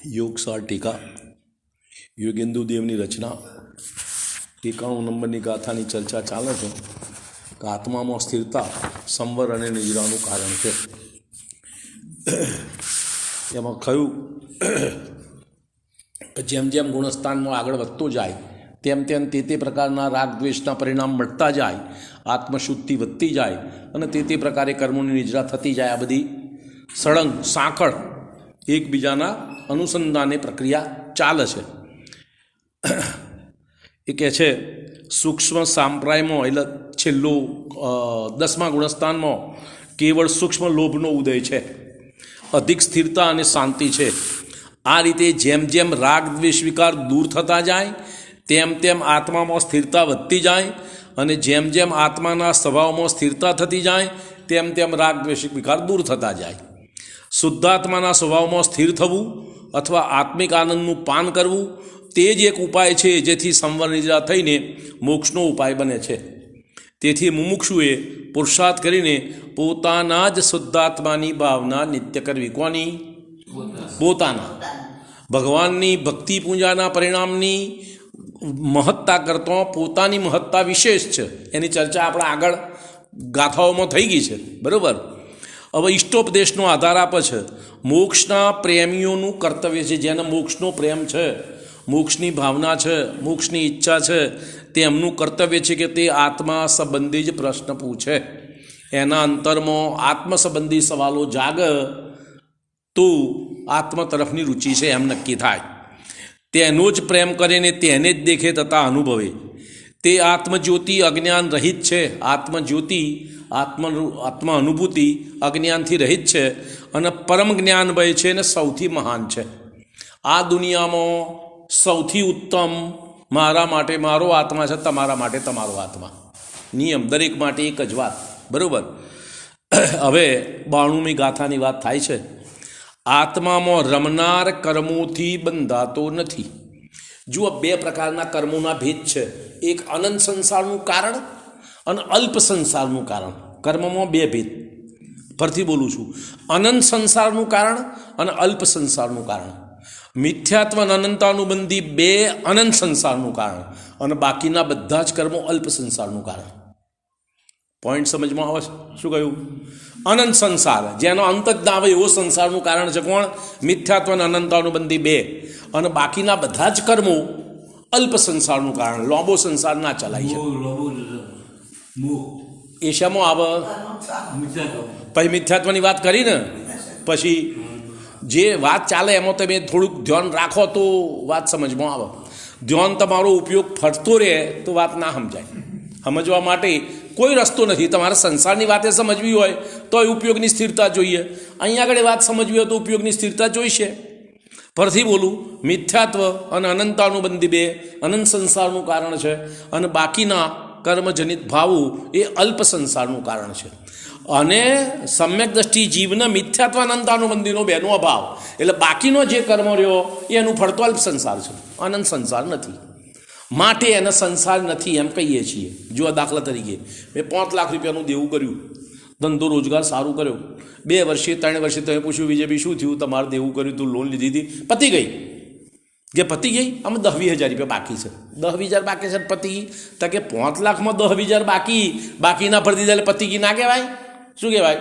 યોગસાર ટીકા યોગેન્દુ દેવની રચના 91 નંબરની ગાથાની ચર્ચા ચાલે છે કે આત્મામાં સ્થિરતા સંવર અને નિજરાનું કારણ છે. એમાં કહ્યું કે જેમ જેમ ગુણસ્થાનમાં આગળ વધતો જાય તેમ તેમ તે પ્રકારના રાગ દ્વેષના પરિણામ મળતા જાય, આત્મશુદ્ધિ વધતી જાય અને તે પ્રકારે કર્મોની નિજરા થતી જાય. આ બધી સળંગ સાંકળ એકબીજાના અનુસંધાને પ્રક્રિયા ચાલે છે. એ કહે છે સૂક્ષ્મ સાંપ્રાયમાં એટલે છેલ્લું 10મા ગુણસ્થાનમાં કેવળ સૂક્ષ્મ લોભનો ઉદય છે, અધિક સ્થિરતા અને શાંતિ છે. આ રીતે જેમ જેમ રાગ દ્વેષ વિકાર દૂર થતા જાય તેમ તેમ આત્મામાં સ્થિરતા વધતી જાય અને જેમ જેમ આત્માના સ્વભાવમાં સ્થિરતા થતી જાય તેમ તેમ રાગ દ્વેષ વિકાર દૂર થતા જાય. શુદ્ધાત્માના સ્વભાવમાં સ્થિર થવું અથવા આત્મિક આનંદનું પાન કરવું તે જ એક ઉપાય છે જેથી સંવર નિદ્રા થઈને મોક્ષનો ઉપાય બને છે. તેથી મુમુક્ષુએ પુરુષાર્થ કરીને પોતાના જ શુદ્ધાત્માની ભાવના નિત્ય કરવી. કોની? પોતાના. ભગવાનની ભક્તિ પૂજાના પરિણામની મહત્તા કરતાં પોતાની મહત્તા વિશેષ છે. એની ચર્ચા આપણા આગળ ગાથાઓમાં થઈ ગઈ છે, બરાબર. હવે ઇષ્ટોપદેશનો આધાર આપે છે. મોક્ષના પ્રેમીઓનું કર્તવ્ય છે, જેને મોક્ષનો પ્રેમ છે, મોક્ષની ભાવના છે, મોક્ષની ઈચ્છા છે, તેમનું કર્તવ્ય છે કે તે આત્મા સંબંધી જ પ્રશ્ન પૂછે. એના અંતરમાં આત્મ સંબંધી સવાલો જાગે તો આત્મ તરફની રુચિ છે એમ નક્કી થાય. તેનો જ પ્રેમ કરીને તેને જ દેખે તથા અનુભવે. તે આત્મજ્યોતિ અજ્ઞાન રહિત છે. આત્મજ્યોતિ આત્મ અનુભૂતિ અજ્ઞાનથી રહિત છે અને પરમ જ્ઞાન ભય છે અને સૌથી મહાન છે. આ દુનિયામાં સૌથી ઉત્તમ મારા માટે મારો આત્મા છે, તમારા માટે તમારો આત્મા. નિયમ દરેક માટે એક જ વાત, બરાબર. હવે 92મી ગાથાની વાત થાય છે. આત્મામાં રમનાર કર્મોથી બંધાતો નથી. જુઓ, 2 પ્રકારના કર્મોના ભેદ છે. એક અનંત સંસારનું કારણ અને અલ્પ સંસારનું કારણ. કર્મમાં 2 ભેદ. ફરીથી બોલું છું, અનંત સંસારનું કારણ અને અલ્પ સંસારનું કારણ. મિથ્યાત્વ અને અનંતાનુબંધી 2 અનંત સંસારનું કારણ અને બાકીના બધા જ કર્મો અલ્પ સંસારનું કારણ. પોઈન્ટ સમજમાં આવે છે? શું કહ્યું? અનંત સંસાર, જેનો અંત જ ના આવે એવો સંસારનું કારણ છે કોણ? મિથ્યાત્વ અને અનંતાનુબંધી 2 અને બાકીના બધા જ કર્મો અલ્પ સંસારનું કારણ. લાંબો સંસાર ના ચલાય છે. એ શામાં આવે? પછી મિથ્યાત્વની વાત કરી ને, પછી જે વાત ચાલે એમાં તમે થોડુંક ધ્યાન રાખો તો વાત સમજમાં આવે. ધ્યાન તમારો ઉપયોગ ફરતો રહે તો વાત ના સમજાય. સમજવા માટે કોઈ રસ્તો નથી. તમારે સંસારની વાતે સમજવી હોય તો એ ઉપયોગની સ્થિરતા જોઈએ. અહીંયા આગળ વાત સમજવી હોય તો ઉપયોગની સ્થિરતા જોઈશે. ફરીથી બોલું, મિથ્યાત્વ અને અનંતાનુબંધી 2 અનંત સંસારનું કારણ છે અને બાકીના કર્મજનિત ભાવો એ અલ્પ સંસારનું કારણ છે. અને સમ્યક દ્રષ્ટિ જીવને મિથ્યાત્વ અનંતાનુબંધીનો 2નો અભાવ, એટલે બાકીનો જે કર્મ રહ્યો એનું ફળ તો અલ્પ સંસાર છે, અનંત સંસાર નથી. માટે એને સંસાર નથી એમ કહીએ છીએ. જો દાખલા તરીકે મેં 5 લાખ રૂપિયાનું દેવું કર્યું, ધંધો રોજગાર સારું કર્યો, 2 વર્ષે 3 વર્ષે તમે પૂછ્યું વિજયભાઈ શું થયું, તમારે દેવું કર્યું તું, લોન લીધી હતી, પતી ગઈ. જે પતી ગઈ, આમાં 10-20 હજાર રૂપિયા બાકી છે. 10-20 હજાર બાકી છે, પતી. તો કે 5 લાખમાં 10-20 હજાર બાકીના ભરતી જાય પતી ગઈ ના કહેવાય? શું કહેવાય?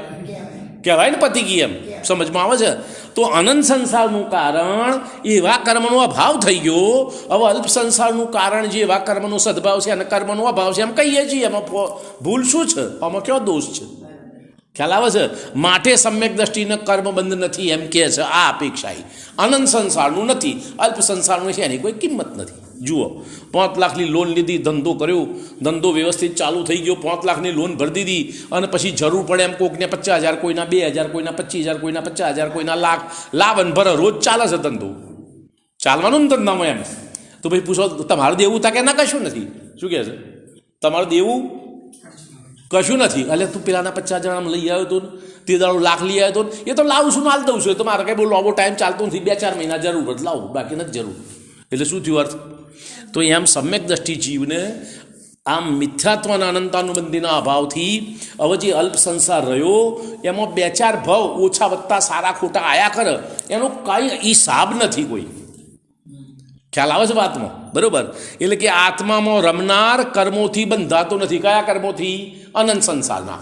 કહેવાય ને પતી ગઈ. એમ સમજમાં આવે છે? તો અનંત સંસારનું કારણ એવા કર્મનો અભાવ થઈ ગયો. હવે અલ્પ સંસારનું કારણ જે એવા કર્મનો સદભાવ છે અને કર્મનો અભાવ છે એમ કહીએ છીએ. એમાં ભૂલ શું છે? આમાં કયો દોષ છે? ખ્યાલ આવે છે? માટે સમ્યક દ્રષ્ટિને કર્મબંધ નથી એમ કહે છે આ અપેક્ષાએ. અનંત સંસારનું નથી, અલ્પ સંસારનું છે, એની કોઈ કિંમત નથી. જુઓ, 5 લાખની લોન લીધી, ધંધો કર્યો, ધંધો વ્યવસ્થિત ચાલુ થઈ ગયો, 5 લાખની લોન ભરી દીધી અને પછી જરૂર પડે એમ કોકને 50,000, કોઈના 2,000, કોઈના 25,000, કોઈના 50,000, કોઈના લાખ લાવન ભરે. રોજ ચાલે છે ધંધો, ચાલવાનું ને ધંધામાં. એમ તો ભાઈ પૂછો તમારે દેવું તા કે ના? કશું નથી. શું કહે છે? તમારે દેવું કશું નથી. એટલે તું પેલાના 50,000 લઈ આવ્યો હતો, તે દાડો લાખ લઈ આવ્યો હતો, એ તો લાવું છું, હાલ દઉં છું. એ તો મારે કંઈ બહુ લાંબો ટાઈમ ચાલતો નથી, 2-4 મહિના જરૂર જ લાવું, બાકી નથી જરૂર. એટલે શું થયું અર્થ? તો એમ સમ્યક દ્રષ્ટિ જીવને આમ મિથ્યાત્વ અને અનંતાનુબંધીના અભાવથી હવે જે અલ્પ સંસાર રહ્યો એમાં બે ચાર ભાવ ઓછા વત્તા સારા ખોટા આયા કરે એનો કાંઈ હિસાબ નથી કોઈ. ખ્યાલ આવે છે વાતમાં? બરાબર. એટલે કે આત્મામાં રમનાર કર્મોથી બંધાતો નથી. કયા કર્મોથી? અનંત સંસારના.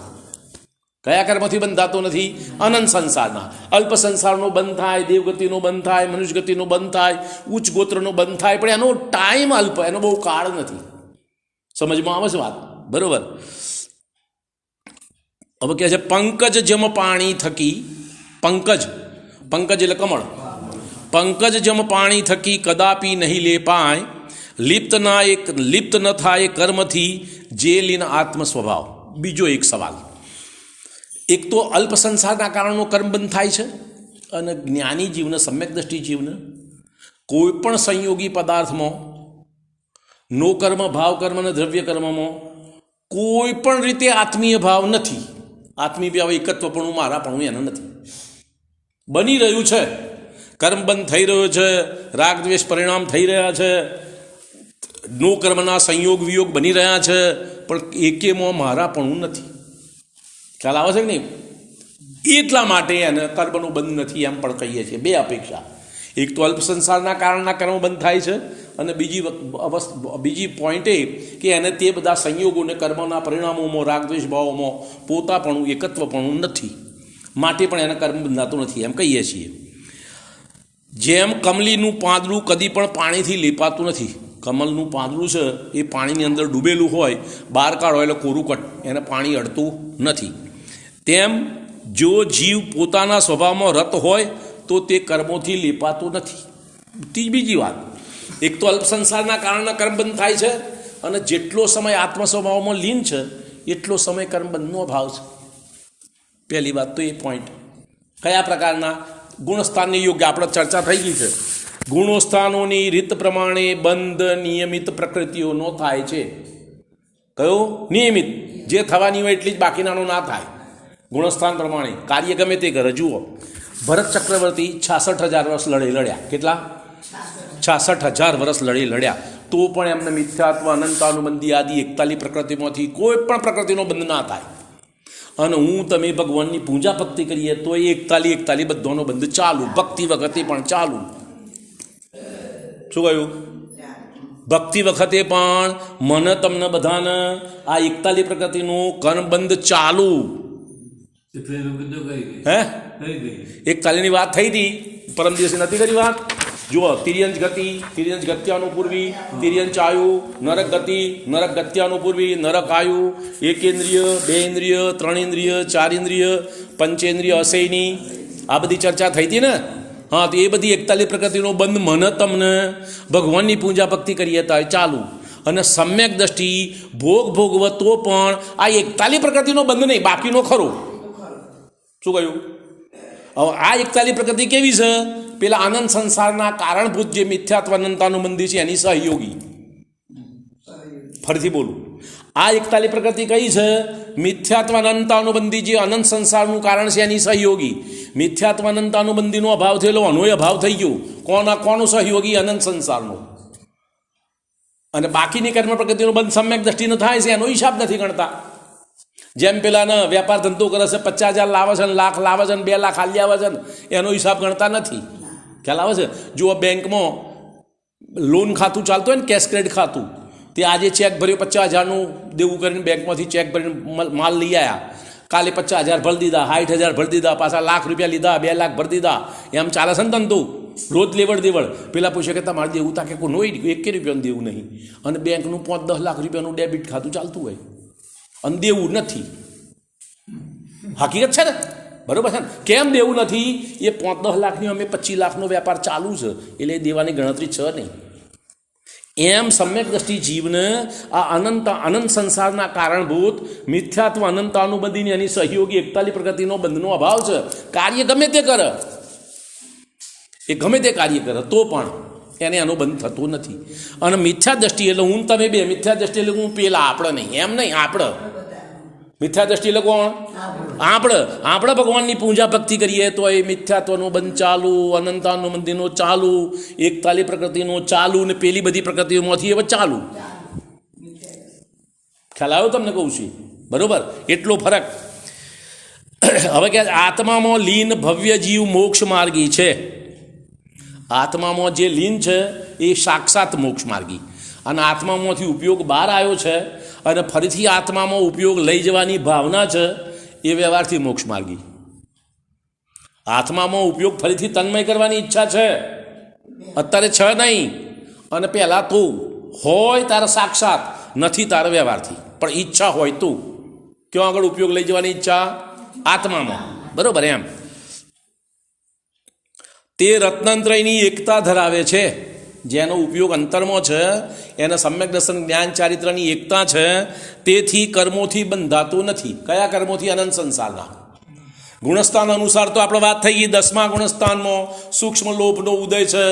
કયા કર્મથી બંધાતો નથી? અનંત સંસારના. અલ્પ સંસારનો બંધ થાય, દેવગતિનો બંધ થાય, મનુષ્યગતિનો બંધ થાય, ઉચ્ચ ગોત્રનો બંધ થાય, પણ એનો ટાઈમ અલ્પ, એનો બહુ કાળ નથી. સમજમાં આવે છે વાત? બરાબર. હવે કહે છે પંકજ જમ પાણી થકી, પંકજ, પંકજ એટલે કમળ, પંકજ જમ પાણી થકી કદાપી નહીં લે પાય, લિપ્ત ન થાય કર્મથી જે લીન આત્મ સ્વભાવ. બીજો એક સવાલ. એક તો અલ્પ સંસારના કારણો કર્મ બંધ થાય છે, અને જ્ઞાની જીવને, સમ્યક દ્રષ્ટિ જીવને કોઈ પણ સંયોગી પદાર્થમાં નો કર્મ, ભાવ કર્મ અને દ્રવ્ય કર્મમાં કોઈ પણ રીતે આત્મીય ભાવ નથી. આત્મીય ભાવ એકત્વપણું, મારાપણું એના નથી. બની રહ્યું છે, કર્મ બંધ થઈ રહ્યો છે, રાગ દ્વેષ પરિણામ થઈ રહ્યા છે, નો કર્મના સંયોગ વિયોગ બની રહ્યા છે, પણ એકેમાં મારાપણું નથી. ખ્યાલ આવે છે કે નહીં? એટલા માટે એને કર્મનું બંધ નથી એમ પણ કહીએ છીએ. બે અપેક્ષા. એક તો અલ્પ સંસારના કારણના કર્મ બંધ થાય છે, અને બીજી પોઈન્ટ એ કે એને તે બધા સંયોગોને, કર્મના પરિણામોમાં, રાગદ્વેષ ભાવોમાં પોતાપણું, એકત્વપણું નથી, માટે પણ એને કર્મ બંધાતું નથી એમ કહીએ છીએ. જેમ કમલીનું પાંદડું કદી પણ પાણીથી લીપાતું નથી. કમલનું પાંદડું છે એ પાણીની અંદર ડૂબેલું હોય, બહાર કાઢો એટલે કોરું કટ, એને પાણી અડતું નથી. તેમ જો જીવ પોતાના સ્વભાવમાં રત હોય તો તે કર્મોથી લીપાતું નથી. બીજી વાત, એક તો અલ્પ સંસારના કારણે કર્મ બંધ થાય છે, અને જેટલો સમય આત્મ સ્વભાવમાં લીન છે એટલો સમય કર્મબંધનો અભાવ છે. પહેલી વાત તો એ પોઈન્ટ. કયા પ્રકારના? ગુણસ્થાનની યોગ્ય આપણે ચર્ચા થઈ ગઈ છે. ગુણોસ્થાનોની રીત પ્રમાણે બંધ નિયમિત પ્રકૃતિઓનો થાય છે. કયો? નિયમિત. જે થવાની હોય એટલી જ, બાકીનાનો ના થાય. ગુણસ્થાન પ્રમાણે કાર્ય ગમે તે કરે. જુઓ, ભરત ચક્રવર્તી 66,000 વર્ષ લડ્યા. કેટલા? 66,000 વર્ષ લડ્યા. તો પણ એમને મિથ્યાત્વ, અનંતાનુબંધી આદિ 41 પ્રકૃતિમાંથી કોઈ પણ પ્રકૃતિનો બંધ ના થાય. અને હું તમે ભગવાનની પૂજા ભક્તિ કરીએ તો 41 બધાનો બંધ ચાલુ, ભક્તિ વખતે પણ ચાલુ. શું કહ્યું? ભક્તિ વખતે પણ મને તમને બધાને આ 41 પ્રકૃતિનું કર્મબંધ ચાલુ. હે 41ની વાત થઈ હતી પરમ દિવસે, નથી કરી વાત? જુઓ, તિર્યંજ ગતિ, તિર્યંજ ગત્યાનુપૂર્વી, તિર્યંચ આયુ, નરક ગતિ, નરક ગત્યાનુપૂર્વી, નરક આયુ, એકેન્દ્રિય, 2 ઇન્દ્રિય, 3 ઇન્દ્રિય, 4 ઇન્દ્રિય, પંચેન્દ્રિય, અસૈની, આ બધી ચર્ચા થઈ હતી ને? હા, તો એ બધી 41 પ્રકૃતિનો બંધ મને તમને ભગવાનની પૂજા ભક્તિ કરીએ તો ચાલુ. અને સમ્યક દ્રષ્ટિ ભોગવતો પણ આ 41 પ્રકૃતિનો બંધ નહીં, બાકીનો ખરો. શું કહ્યું? હવે આ 41 પ્રકૃતિ કેવી છે? પેલા આનંદ સંસારના કારણભૂત જે મિથ્યાત્વ અનંતાનુબંધી છે એની સહયોગી. ફરીથી બોલું, આ 41 પ્રકૃતિ કઈ છે? મિથ્યાત્વ અનંતાનુબંધી જે અનંત સંસારનું કારણ છે એની સહયોગી. મિથ્યાત્વ અનંતાનુબંધીનો અભાવ થયેલો, અનોય અભાવ થઈ ગયો. કોનો સહયોગી? અનંત સંસારનો. અને બાકીની કર્મ પ્રકૃતિનો બંધ સમ્યક દ્રષ્ટિનો થાય છે, એનો હિસાબ નથી ગણતા. જેમ પેલાને વેપાર ધંધો કરે છે, 50,000 લાવે છે, લાખ લાવે છે, 2 લાખ હાલી આવે છે, એનો હિસાબ ગણતા નથી. ખ્યાલ આવે છે? જુઓ, બેંકમાં લોન ખાતું ચાલતું હોય ને, કેશ ક્રેડિટ ખાતું, તે આજે ચેક ભર્યો 50,000નું દેવું કરીને બેંકમાંથી ચેક ભરીને માલ લઈ આવ્યા. કાલે 50,000 ભરી દીધા, 60,000 ભરી દીધા, પાછા લાખ રૂપિયા લીધા, 2 લાખ ભરી દીધા. એમ ચાલે છે ને ધંધો? રોજ લેવડ દેવડ. પેલા પૂછે કે તમારે દેવું તા કે કોઈ હોય 1 રૂપિયાનું દેવું નહીં, અને બેંકનું 5-10 લાખ રૂપિયાનું ડેબિટ ખાતું ચાલતું હોય અને દેવું નથી. હકીકત છે ને? બરાબર છે ને? કેમ દેવું નથી? એ 5-10 લાખની અમે 25 લાખનો વેપાર ચાલુ છે, એટલે એ દેવાની ગણતરી છે નહીં. એમ સમ્યક દ્રષ્ટિ જીવને આ અનંત સંસારના કારણભૂત મિથ્યાત્વ અનંતાનુબંધીની એની સહયોગી 41 પ્રકૃતિનો બંધનો અભાવ છે. કાર્ય ગમે તે કરે, એ ગમે તે કાર્ય કરે તો પણ એને એનો બંધ થતો નથી. અને મિથ્યા દ્રષ્ટિ એટલે હું તમે બે, મિથ્યા દ્રષ્ટિ એટલે હું પેલા, આપણે નહીં, એમ નહીં, આપણે. મિથ્યા દ્રષ્ટિ એટલે કોણ? આપણે ભગવાનની પૂજા ભક્તિ કરીએ તો એ મિથ્યાત્વનો બંધ ચાલુ, અનંતાનુબંધીનો ચાલુ, 41 પ્રકૃતિનો ચાલુ, ને પેલી બધી પ્રકૃતિઓમાંથી હવે ચાલુ. ખ્યાલ આવ્યો તમને કહું છું, બરાબર? એટલો ફરક. હવે કે આત્મામાં લીન ભવ્ય જીવ મોક્ષ માર્ગી છે. આત્મામાં જે લીન છે એ સાક્ષાત મોક્ષ માર્ગી, અને આત્મામાંથી ઉપયોગ બહાર આવ્યો છે અને ફરીથી આત્મામાં ઉપયોગ લઈ જવાની ભાવના છે, એ વ્યવહારથી મોક્ષ માર્ગી. આત્મામાં ઉપયોગ ફરીથી તન્મય કરવાની ઈચ્છા છે, અત્યારે છે નહીં, અને પહેલાં તું હોય તારા સાક્ષાત, નથી તારા વ્યવહારથી, પણ ઈચ્છા હોય તું ક્યાં આગળ ઉપયોગ લઈ જવાની ઈચ્છા? આત્મામાં, બરાબર? એમ તે રત્નત્રયની એકતા ધરાવે છે, જેનો ઉપયોગ અંતરમાં છે, એને સમ્યક દર્શન જ્ઞાન ચારિત્રની એકતા છે, તેથી કર્મોથી બંધાતો નથી. કયા કર્મોથી? અનંત સંસારના ગુણસ્થાન અનુસાર તો આપણે વાત થઈ ગઈ. 10મા ગુણસ્થાનમાં સૂક્ષ્મ લોભનો ઉદય છે,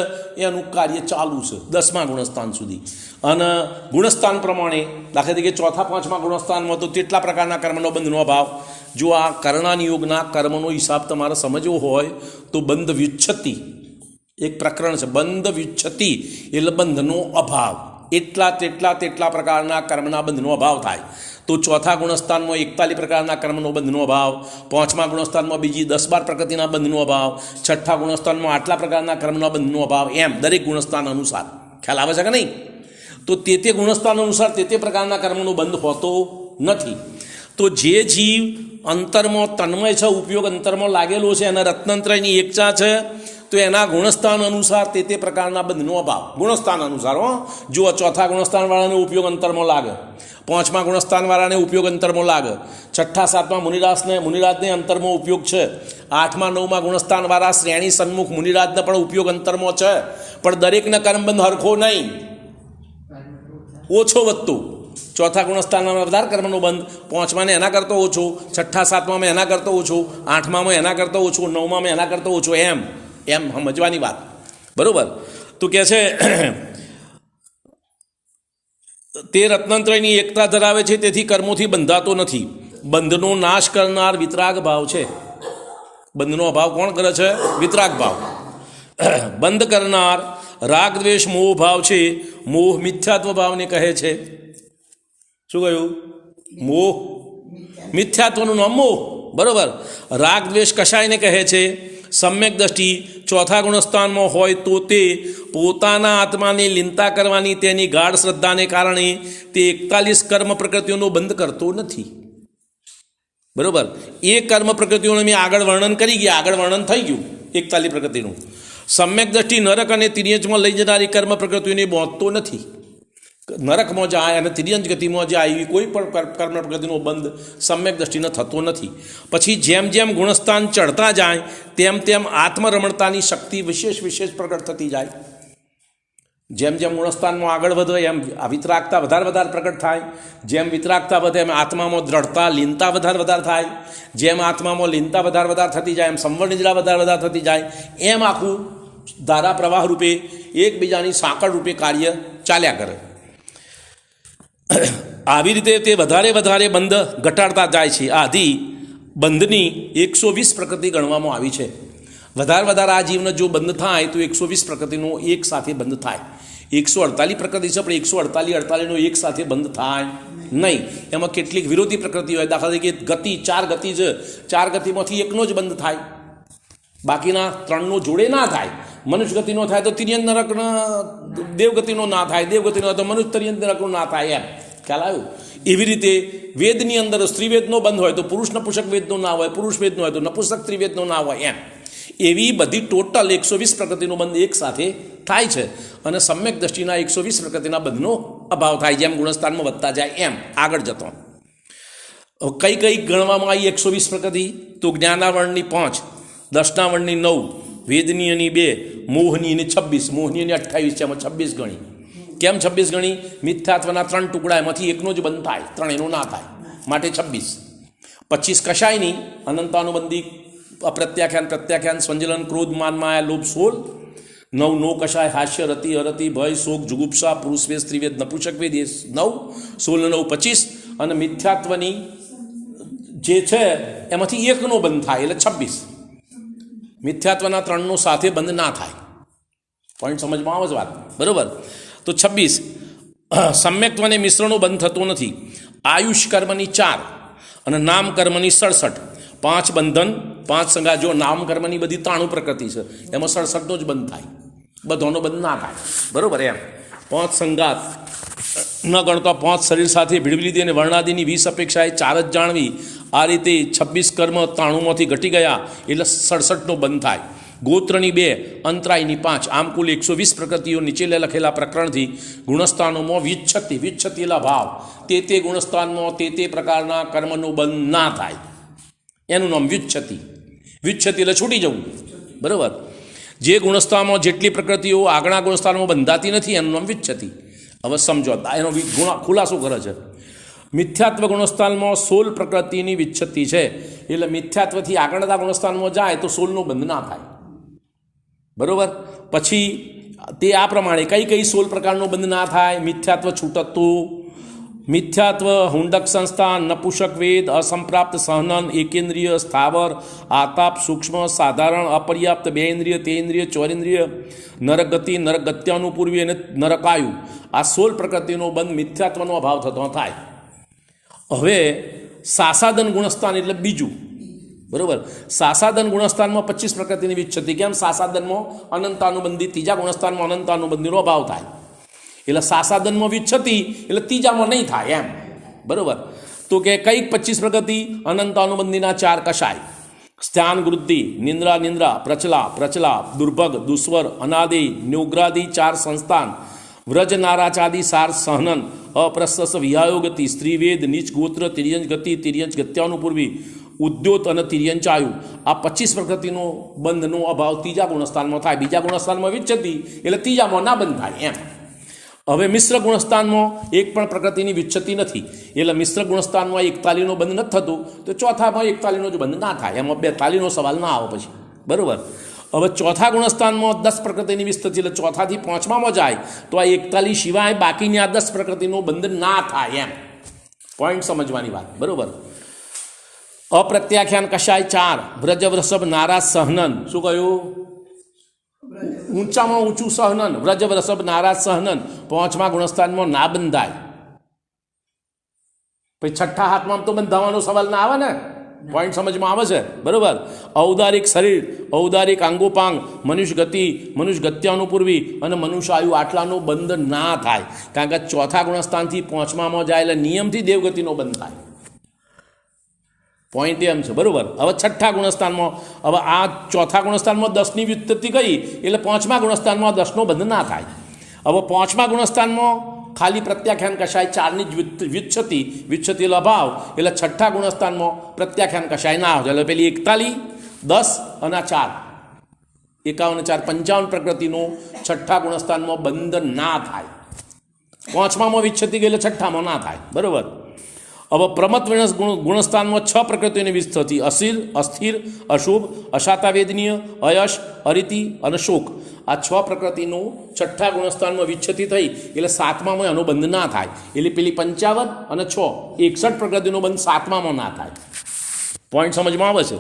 એનું કાર્ય ચાલુ છે 10મા ગુણસ્થાન સુધી, અને ગુણસ્થાન પ્રમાણે દાખલા તરીકે 4થા 5મા ગુણસ્થાનમાં તો તેટલા પ્રકારના કર્મનો બંધનો અભાવ. જો આ કર્ણાનિયોગના કર્મનો હિસાબ તમારે સમજવો હોય તો બંધ વ્યુચ્છતિ એક પ્રકરણ છે. બંધ વ્યુચ્છતિ એટલે બંધનો અભાવ, તેટલા પ્રકારના કર્મના બંધનો અભાવ થાય. તો 4થા ગુણસ્થાનમાં 41 પ્રકારના કર્મનો બંધનો અભાવ, 5મા ગુણસ્થાનમાં બીજી 10-12 પ્રકૃતિના બંધનો અભાવ, 6થા ગુણસ્થાનમાં આટલા પ્રકારના કર્મના બંધનો અભાવ, એમ દરેક ગુણસ્થાન અનુસાર. ખ્યાલ આવે છે કે નહીં? તો તે ગુણસ્થાન અનુસાર તે પ્રકારના કર્મનો બંધ હોતો નથી. તો જે જીવ અંતરમાં તન્મય છે, ઉપયોગ અંતરમાં લાગેલો છે, એના રત્નત્રયની એકતા છે, તો એના ગુણસ્થાન અનુસાર તે પ્રકારના બંધનો અભાવ. ગુણસ્થાન અનુસાર જો 4થા ગુણસ્થાનવાળાને ઉપયોગ અંતરમાં લાગે, 5મા ગુણસ્થાનવાળાને ઉપયોગ અંતરમાં લાગે, 6ઠા 7મા મુનિરાજને અંતરમાં ઉપયોગ છે, 8મા 9મા ગુણસ્થાનવાળા શ્રેણી સન્મુખ મુનિરાજને પણ ઉપયોગ અંતરમાં છે, પણ દરેકને કર્મબંધ હરખો નહીં, ઓછો વધતો. 4થા ગુણસ્થાનમાં વધારે કર્મનો બંધ, 5માને એના કરતો ઓછો, 6ઠા 7મામાં એના કરતો ઓછો, 8મામાં એના કરતો ઓછો, 9મામાં એના કરતો ઓછો, એમ સમજવાની વાત, બરાબર? તો કહે છે તે રત્નત્રયની એકતા ધરાવે છે, તેથી કર્મોથી બંધાતો નથી. બંધનો નાશ કરનાર વિતરાગ ભાવ છે. બંધનો અભાવ કોણ કરે છે? વિતરાગ ભાવ. બંધ કરનાર રાગ દ્વેષ મોહ ભાવ છે. મોહ મિથ્યાત્વ ભાવને કહે છે. શું કહ્યું? મોહ મિથ્યાત્વનું નામ મોહ, બરાબર? રાગ દ્વેષ કશાયને કહે છે? સમ્યક દ્રષ્ટિ 4થા ગુણસ્થાનમાં હોય તો તે પોતાના આત્માની લીનતા કરવાની તેની ગાઢ શ્રદ્ધાને કારણે તે 41 કર્મ પ્રકૃતિઓનો બંધ કરતો નથી, બરાબર? એ કર્મ પ્રકૃતિઓને મેં આગળ વર્ણન કરી ગયા, આગળ વર્ણન થઈ ગયું 41 પ્રકૃતિનું. સમ્યક દ્રષ્ટિ નરક અને તિર્યંચમાં લઈ જનારી કર્મ પ્રકૃતિઓને બાંધતો નથી. નરકમાં જાય અને તિર્યંચ ગતિમાં જાય એવી કોઈ પણ કર્મ પ્રકૃતિનો બંધ સમ્યક દ્રષ્ટિને થતો નથી. પછી જેમ જેમ ગુણસ્થાન ચડતા જાય તેમ આત્મરમણતાની શક્તિ વિશેષ પ્રગટ થતી જાય. જેમ ગુણસ્થાનમાં આગળ વધે એમ વિતરાગતા વધારે પ્રગટ થાય. જેમ વિતરાગતા વધે એમ આત્મામાં દ્રઢતા લીનતા વધારે થાય. જેમ આત્મામાં લીનતા વધારે થતી જાય એમ સંવર નિદ્રા વધારે થતી જાય. એમ આખું ધારા પ્રવાહ રૂપે એકબીજાની સાંકળ રૂપે કાર્ય ચાલ્યા કરે. આવી રીતે તે વધારે બંધ ઘટાડતા જાય છે. આથી બંધની 120 પ્રકૃતિ ગણવામાં આવી છે. વધારે આ જીવને જો બંધ થાય તો 120 પ્રકૃતિનો એક સાથે બંધ થાય. 148 પ્રકૃતિ છે, પણ 148 નો એક સાથે બંધ થાય નહીં. એમાં કેટલીક વિરોધી પ્રકૃતિ હોય. દાખલા તરીકે ગતિ 4 ગતિ છે, 4 ગતિમાંથી એકનો જ બંધ થાય, બાકીના 3નો જોડે ના થાય. મનુષ્ય ગતિનો થાય તો તિર્યંત નરકના દેવગતિનો ના થાય, દેવગતિનો થાય તો મનુષ્ય તિર્યંત નરકનો ના થાય. એમ ખ્યાલ આવ્યો? એવી રીતે વેદની અંદર સ્ત્રીવેદનો બંધ હોય તો પુરુષ નપુંસક વેદનો ના હોય, પુરુષ વેદનો હોય તો નપુંસક ત્રિવેદનો ના હોય. એમ એવી બધી ટોટલ 120 પ્રકૃતિનો બંધ એક સાથે થાય છે. અને સમ્યક દ્રષ્ટિના 120 પ્રકૃતિના બંધનો અભાવ થાય. જેમ ગુણસ્થાનમાં વધતા જાય એમ આગળ જતો કઈ ગણવામાં આવી 120 પ્રકૃતિ? તો જ્ઞાનાવરણની 5, દર્શનાવરણની 9, વેદનીયની 2, મોહની 26, મોહનીયની 28 છે. એમાં 26 ગણી. કેમ 26 ગણી? મિથ્યાત્વના 3 ટુકડા, એમાંથી એકનો જ બંધ થાય, 3 એનો ના થાય, માટે 26. 25 કશાયની અનંતાનુબંધી પ્રત્યાખ્યાન સંજલન ક્રોધ માન માયા લોભ 16, 9 નો કશાય હાસ્ય રતિ અરતિ ભય શોક જુગુપ્સા પુરુષ વેદ સ્ત્રીવેદ નપુંસક વેદ એ 9, 16 9 25. અને મિથ્યાત્વની જે છે એમાંથી એકનો બંધ થાય એટલે 26. મિથ્યાત્વના 3નો સાથે બંધ ના થાય. પોઈન્ટ સમજમાં આવે છે વાત, બરાબર? તો 26 સમ્યક્ત્વ અને મિશ્રણો બંધ થતો નથી. આયુષ કર્મની 4 અને નામ કર્મની 67. 5 બંધન 5 સંગાત. જો નામ કર્મની બધી 93 પ્રકૃતિ છે, એમાં 67નો જ બંધ થાય, બધોનો બંધ ના થાય. બરાબર? એમ 5 સંગાત ન ગણતો 5 શરીર સાથે ભીડવી લીધી અને વર્ણાદિની 20 અપેક્ષાએ 4 જ જાણવી. આ રીતે 26 કર્મ 93માંથી ઘટી ગયા એટલે 67નો બંધ થાય. ગોત્રની 2, અંતરાયની 5. આમ કુલ 120 પ્રકૃતિઓ નીચે લખેલા પ્રકરણથી ગુણસ્થાનોમાં વિચ્છતિ એટલે ભાવ તે ગુણસ્થાનમાં તે પ્રકારના કર્મનો બંધ ના થાય, એનું નામ વિચ્છતિ. વિચ્છતિ એટલે છૂટી જવું. બરાબર? જે ગુણસ્થાનમાં જેટલી પ્રકૃતિઓ આગળના ગુણસ્થાનમાં બંધાતી નથી એનું નામ વિચ્છતિ. હવે સમજો, એનો ખુલાસો કરે છે. મિથ્યાત્વ ગુણસ્થાનમાં 16 પ્રકૃતિની વિચ્છતિ છે, એટલે મિથ્યાત્વથી આગળના ગુણસ્થાનમાં જાય તો 16નો બંધ ના થાય. બરાબર? પછી તે આ પ્રમાણે કઈ 16 પ્રકારનો બંધ ના થાય? મિથ્યાત્વ છૂટતું, મિથ્યાત્વ હુંડક સંસ્થાન, નપુષક વેદ, અસંપ્રાપ્ત સહનન, એકેન્દ્રિય, સ્થાવર, આતાપ, સૂક્ષ્મ, સાધારણ, અપર્યાપ્ત, 2 ઇન્દ્રિય, 3 ઇન્દ્રિય, 4 ઇન્દ્રિય, નરકગતિ, નરકગત્યાનુપૂર્વી અને નરકાયુ. આ 16 પ્રકૃતિનો બંધ મિથ્યાત્વનો અભાવ થતો થાય. હવે સાસાદન ગુણસ્થાન એટલે બીજું. બરાબર? સાસાદન ગુણસ્થાનમાં 25 પ્રકૃતિની વિચ્છતિ. કેમ? સાસાદનમાં અનંતાનુબંધી, ત્રીજા ગુણસ્થાનમાં અનંતાનુબંધીનો અભાવ થાય. એટલે સાસાદનમાં વિચ્છતિ એટલે ત્રીજામાં નહીં થાય એમ. બરાબર? તો કે કઈક 25 પ્રકૃતિ અનંતાનુબંધીના 4 કશાય: સ્થાન, વૃદ્ધિ, નિંદ્રા, પ્રચલા, દુર્ભગ, દુસ્વર, અનાદિ, ન્યુગ્રાદિ 4 સંસ્થાન, વ્રજ, નારાચાદિ 4 સહનન, અપ્રસ્તસ, વિહાયોગતિ, સ્ત્રીવેદ, નીચ ગોત્ર, તિર્યંચ ગતિ, તિર્યંચ ગત્યાનુપૂર્વી, ઉદ્યોત અને તિર્યંચાયુ. આ 25 પ્રકૃતિનો બંધનો અભાવ ત્રીજા ગુણસ્થાનમાં થાય. બીજા ગુણસ્થાનમાં વિચ્છતિ એટલે ત્રીજામાં ના બંધ થાય એમ. હવે મિશ્ર ગુણસ્થાનમાં એક પણ પ્રકૃતિની વિચ્છતિ નથી, એટલે મિશ્ર ગુણસ્થાનમાં 41નો બંધ નથી થતું, તો ચોથામાં 41નો જ બંધ ના થાય. એમાં 42નો સવાલ ના આવે પછી. બરાબર? હવે ચોથા ગુણસ્થાનમાં 10 પ્રકૃતિની વિચ્છતિ, એટલે ચોથાથી 5મામાં જાય તો આ 41 સિવાય બાકીની આ 10 પ્રકૃતિનો બંધ ના થાય એમ. પોઈન્ટ સમજવાની વાત. બરાબર? અપ્રત્યાખ્યાન કશાય 4: વ્રજ, વૃષભ, નારાજ, સહનન. શું કહ્યું? ઊંચામાં ઊંચું સહનન, વ્રજ, વૃષભ, નારાજ, સહનન 5મા ગુણસ્થાનમાં ના બંધાય. પછી 6ઠ્ઠા હાથમાં તો બંધાવાનો સવાલ ના આવે ને. પોઈન્ટ સમજમાં આવે છે? બરાબર? ઔદારિક શરીર, ઔદારિક અંગોપાંગ, મનુષ્ય ગતિ, મનુષ્ય ગત્યાનુપૂર્વી અને મનુષ્ય આયુ આટલાનો બંધ ના થાય. કારણ કે ચોથા ગુણસ્થાનથી 5મામાં જાય એટલે નિયમથી દેવગતિનો બંધ થાય. પોઈન્ટ એમ છે. બરાબર? હવે 6ઠ્ઠા ગુણસ્થાનમાં, હવે આ ચોથા ગુણસ્થાનમાં 10ની વ્યુત્પત્તિ કરી એટલે 5મા ગુણસ્થાનમાં 10નો બંધ ના થાય. હવે 5મા ગુણસ્થાનમાં ખાલી પ્રત્યાખ્યાન કશાય 4ની જ વિચ્છતિ અભાવ, એટલે 6ઠ્ઠા ગુણસ્થાનમાં પ્રત્યાખ્યાન કશાય ના આવે. એટલે પેલી 41, 10 અને 4, 51, 4, 55 પ્રકૃતિનો 6ઠ્ઠા ગુણસ્થાનમાં બંધ ના થાય. 5મામાં વિચ્છતિ ગઈ એટલે 6ઠ્ઠામાં ના થાય. બરાબર? હવે પ્રમત ગુણસ્થાનમાં 6 પ્રકૃતિઓની વિચ્છતિ: અસ્થિર, અશુભ, અશાતાવેદનીય, અયશ, અરિતિ અને શોક. આ 6 પ્રકૃતિનો 6ઠ્ઠા ગુણસ્થાનમાં વિચ્છતિ થઈ એટલે 7મામાં એનો બંધ ના થાય. એટલે પેલી 55 અને 6, 61 પ્રકૃતિનો બંધ 7મામાં ના થાય. પોઈન્ટ સમજમાં આવે છે?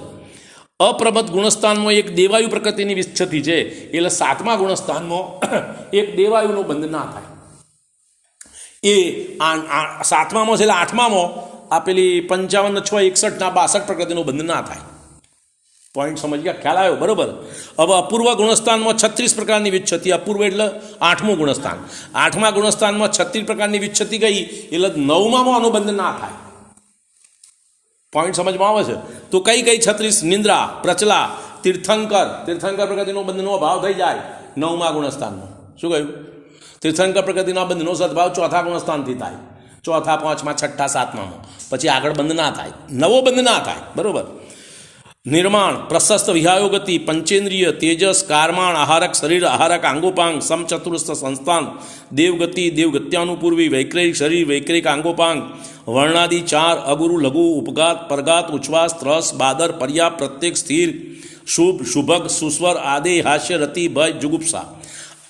અપ્રમત ગુણસ્થાનમાં એક દેવાયુ પ્રકૃતિની વિચ્છતિ છે, એટલે 7મા ગુણસ્થાનમાં એક દેવાયુનો બંધ ના થાય. એ 7મામાં છે એટલે 8મામાં આ પેલી 55, 6, 61 62 પ્રકૃતિનો બંધ ના થાય. પોઈન્ટ સમજ ગયા? ખ્યાલ આવ્યો? બરાબર? હવે અપૂર્વ ગુણસ્થાનમાં 36 પ્રકારની વિચ્છતિ. અપૂર્વ એટલે 8મું ગુણસ્થાન. 8મા ગુણસ્થાનમાં 36 પ્રકારની વિચ્છતિ ગઈ એટલે 9મામાં આનો બંધ ના થાય. પોઈન્ટ સમજમાં આવે છે? તો કઈ 36? નિંદ્રા, પ્રચલા, તીર્થંકર પ્રકૃતિનો બંધનો અભાવ થઈ જાય 9મા ગુણસ્થાનમાં. શું કહ્યું? તીર્થંકર પ્રકૃતિના બંધનો સદભાવ ચોથા ગુણસ્થાનથી થાય. ચોથા, 5મા, 6ઠ્ઠા, 7મામાં પછી આગળ બંધ ના થાય, નવો બંધ ના થાય. બરાબર? નિર્માણ, પ્રશસ્ત, વિહાયોગતિ, પંચેન્દ્રિય, તેજસ, કારમાણ, આહારક શરીર, આહારક અંગોપાંગ, સમચતુર્સ્થ સંસ્થાન, દેવગતિ, દેવગત્યાનુપૂર્વી, વૈક્રયિક શરીર, વૈક્રયિક અંગોપાંગ, વર્ણાદિ 4: અગુરુ, લઘુ, ઉપઘાત, પરઘાત, ઉચ્છ્વાસ, ત્રસ, બાદર, પર્યાપ, પ્રત્યેક, સ્થિર, શુભ, શુભગ, સુસ્વર, આદે, હાસ્ય, રતિ, ભય, જુગુપ્સા.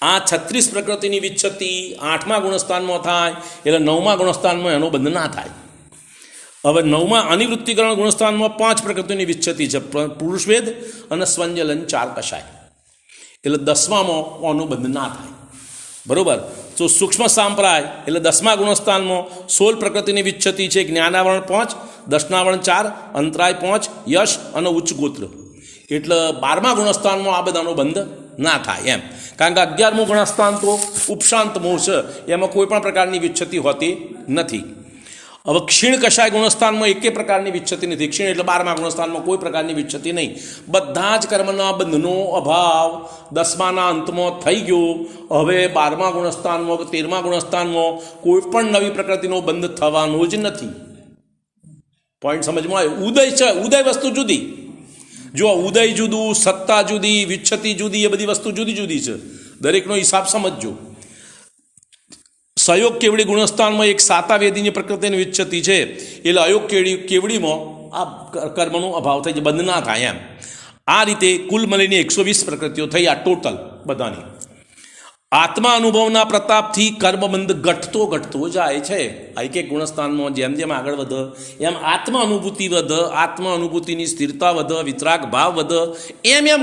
આ 36 પ્રકૃતિની વિચ્છતિ 8મા ગુણસ્થાનમાં થાય એટલે 9મા ગુણસ્થાનમાં એનો બંધ ના થાય. હવે 9મા અનિવૃત્તિકરણ ગુણસ્થાનમાં 5 પ્રકૃતિની વિચ્છતિ છે: પુરુષવેદ અને સ્વંજલન 4 કશાય. એટલે 10મામાં આનો બંધ ના થાય. બરાબર? તો સૂક્ષ્મ સાંપ્રાય એટલે 10મા ગુણસ્થાનમાં 16 પ્રકૃતિની વિચ્છતિ છે. જ્ઞાનાવરણ 5, દર્શનાવરણ 4, અંતરાય 5, યશ અને ઉચ્ચ ગોત્ર. એટલે 12મા ગુણસ્થાનમાં આ બધાનો બંધ ના થાય એમ. કારણ કે 11મું ગુણસ્થાન તો ઉપશાંત મોહ છે, એમાં કોઈ પણ પ્રકારની વિચ્છતિ હોતી નથી. હવે ક્ષીણ કશાય ગુણસ્થાનમાં એકે પ્રકારની વિચ્છતિ નથી. ક્ષીણ એટલે 12મા ગુણસ્થાનમાં કોઈ પ્રકારની વિચ્છતિ નહીં. બધા જ કર્મના બંધનો અભાવ 10માના અંતમાં થઈ ગયો. હવે 12મા ગુણસ્થાનમાં કે 13મા ગુણસ્થાનમાં કોઈ પણ નવી પ્રકૃતિનો બંધ થવાનો જ નથી. પોઈન્ટ સમજમાં આવ્યો? ઉદય છે, ઉદય વસ્તુ જુદી. જો ઉદય જુદું, સત્તા જુદી, વિચ્છતિ જુદી, એ બધી વસ્તુ જુદી જુદી છે. દરેકનો હિસાબ સમજજો. સહયોગ કેવડી ગુણસ્થાનમાં એક સાતાવેદીની પ્રકૃતિની વિચ્છતિ છે, એટલે અયોગ કેવડીમાં આ કર્મનો અભાવ થઈ જાય, બંધ ના થાય એમ. આ રીતે કુલ મળીને 120 પ્રકૃતિઓ થઈ આ ટોટલ બધાની. આત્મા અનુભવના પ્રતાપથી કર્મબંધ ઘટતો જાય છે. એક એક ગુણસ્થાનમાં જેમ જેમ આગળ વધે એમ આત્મા અનુભૂતિ વધે, આત્મા અનુભૂતિની સ્થિરતા વધે, વિતરાગ ભાવ વધે, એમ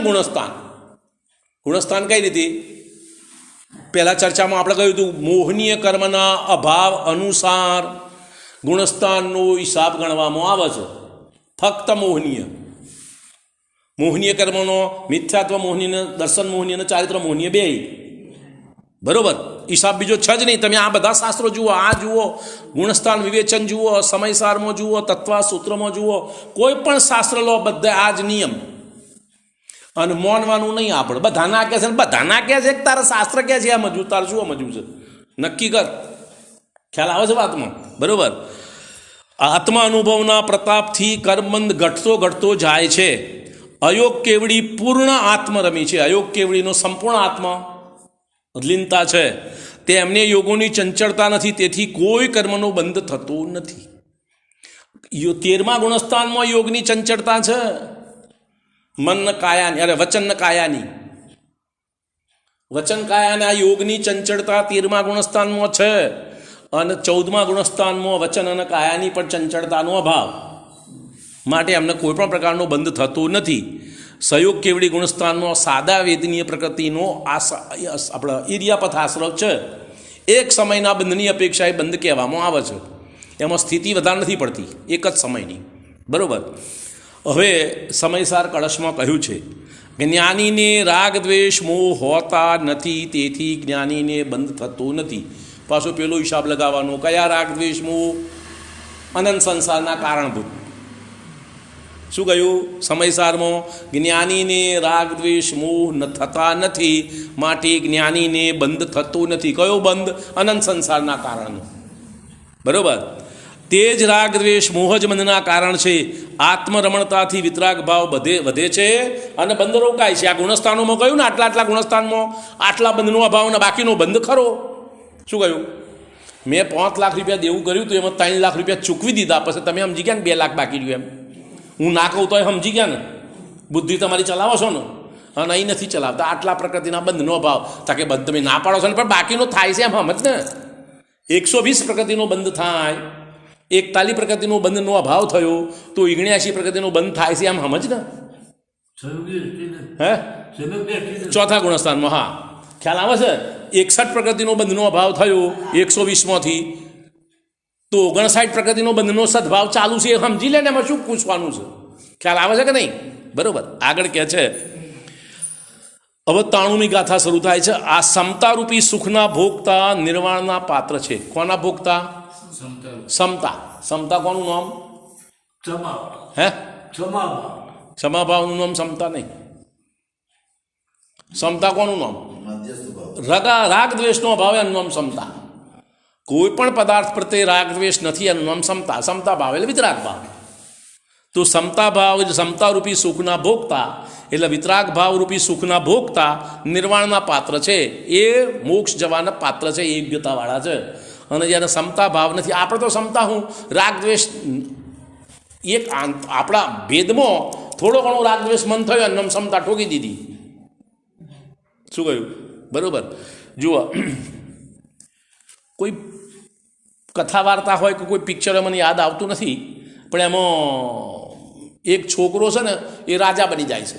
ગુણસ્થાન કઈ રીતે? પહેલાં ચર્ચામાં આપણે કહ્યું હતું, મોહનીય કર્મના અભાવ અનુસાર ગુણસ્થાનનો હિસાબ ગણવામાં આવે છે. ફક્ત મોહનીય કર્મનો મિથ્યાત્વ મોહનીય, દર્શન મોહનીય અને ચારિત્ર મોહનીય બે, બરોબર. હિસાબ બીજો છે જ નહીં. તમે આ બધા શાસ્ત્રો જુઓ, આ જુઓ, ગુણસ્થાન વિવેચન જુઓ, સમયસારમાં જુઓ, તત્વા સૂત્રમાં જુઓ, કોઈ પણ શાસ્ત્ર લો, બધા આ જ નિયમ. અને માનવાનું નહીં આપણે. બધા ના કહે છે, બધા ના કહે છે કે તારા શાસ્ત્ર કહે છે એમ હજુ તારે શું સમજવું છે? નક્કી કર. ખ્યાલ આવે છે વાતમાં? બરોબર. આત્મા અનુભવના પ્રતાપથી કર્મબંધ ઘટતો જાય છે. અયોગ કેવડી પૂર્ણ આત્મરમી છે. અયોગ કેવડીનો સંપૂર્ણ આત્મા લીનતા છે. તે એમને યોગોની ચંચળતા નથી, તેથી કોઈ કર્મનો બંધ થતો નથી. 13મા ગુણસ્થાનમાં યોગની ચંચળતા છે. મન કાયાની, અરે વચન કાયાની, વચન કાયાના યોગની ચંચળતા 13મા ગુણસ્થાનમાં છે. અને 14મા ગુણસ્થાનમાં વચન અને કાયાની પણ ચંચળતાનો અભાવ, માટે એમને કોઈ પણ પ્રકારનો બંધ થતો નથી. સહયોગ કેવડી ગુણસ્થાનમાં સાદા વેદનીય પ્રકૃતિનો આપણા ઇરિયાપથ આશ્રવ છે. એક સમયના બંધની અપેક્ષાએ બંધ કહેવામાં આવે છે. એમાં સ્થિતિ વધારે નથી પડતી, એક જ સમયની. બરાબર. હવે સમયસાર કળશમાં કહ્યું છે, જ્ઞાનીને રાગ દ્વેષ મોહ હોતા નથી, તેથી જ્ઞાનીને બંધ થતો નથી. પાછો પેલો હિસાબ લગાવવાનો, કયા રાગ દ્વેષ મોહ? અનંત સંસારના કારણભૂત. શું કહ્યું સમયસારમાં? જ્ઞાનીને રાગ દ્વેષ મોહ થતા નથી, માટે જ્ઞાનીને બંધ થતો નથી. કયો બંધ? અનંત સંસારના કારણનો. બરોબર. તે જ રાગ દ્વેષ મોહ જ બંધના કારણ છે. આત્મરમણતાથી વિતરાગ ભાવ વધે છે અને બંધ રોકાય છે. આ ગુણસ્થાનોમાં કહ્યું ને, આટલા ગુણસ્થાનમાં આટલા બંધનો અભાવ અને બાકીનો બંધ ખરો. શું કહ્યું? મેં 5 લાખ રૂપિયા દેવું કર્યું તો એમાં 3 લાખ રૂપિયા ચૂકવી દીધા, પછી તમે સમજી ગયા ને 2 લાખ બાકી રહ્યું. એમ હું ના કહું તો સમજી ગયા ને? બુદ્ધિ તમારી ચલાવો છો ને, અને અહીં નથી ચલાવતા. આટલા પ્રકૃતિના બંધનો અભાવ તાકે બંધ તમે ના પાડો છો ને, પણ બાકીનો થાય છે એમ સમજ ને. 120 પ્રકૃતિનો બંધ થાય, 41 પ્રકૃતિનો બંધનો અભાવ થયો તો 79 પ્રકૃતિનો બંધ થાય છે એમ સમજ ને. હે? 4થા ગુણસ્થાનમાં. હા, ખ્યાલ આવે છે? 61 પ્રકૃતિનો બંધનો અભાવ થયો 120માંથી, તો 59 પ્રકૃતિનો બંધનો સદભાવ ચાલુ છે. સમજી લે ને, એમાં શું પૂછવાનું છે? ખ્યાલ આવે છે કે નહીં? બરોબર. આગળ કહે છે, હવે 93મી ગાથા શરૂ થાય છે. આ સમતારૂપી સુખના ભોગતા નિર્વાણના પાત્ર છે. કોના ભોગતા? સમતા કોનું નામ? હે? ક્ષમાભાવનું નામ સમતા નહીં. સમતા કોનું નામ? રાગ દ્વેષનો અભાવ, એનું નામ સમતા. કોઈ પણ પદાર્થ પ્રત્યે રાગ દ્વેષ નથી, એનું નામ સમતા. સમતા ભાવ એટલે વિતરાગ ભાવ. તો સમતા ભાવ એટલે સમતારૂપી સુખના ભોગતા, એટલે વિતરાગ ભાવ રૂપી સુખના ભોગતા નિર્વાણના પાત્ર છે. એ મોક્ષ જવાના પાત્ર છે, એ યોગ્યતાવાળા છે. અને જ્યારે સમતા ભાવ નથી, આપણે તો સમતા હું રાગ દ્વેષ એક આપણા ભેદમાં થોડો ઘણો રાગ દ્વેષ મન થયો અને સમતા ઠોકી દીધી. શું કહ્યું? બરોબર. જુઓ, કોઈ કથા વાર્તા હોય કે કોઈ પિક્ચર મને યાદ આવતું નથી, પણ એમાં એક છોકરો છે ને, એ રાજા બની જાય છે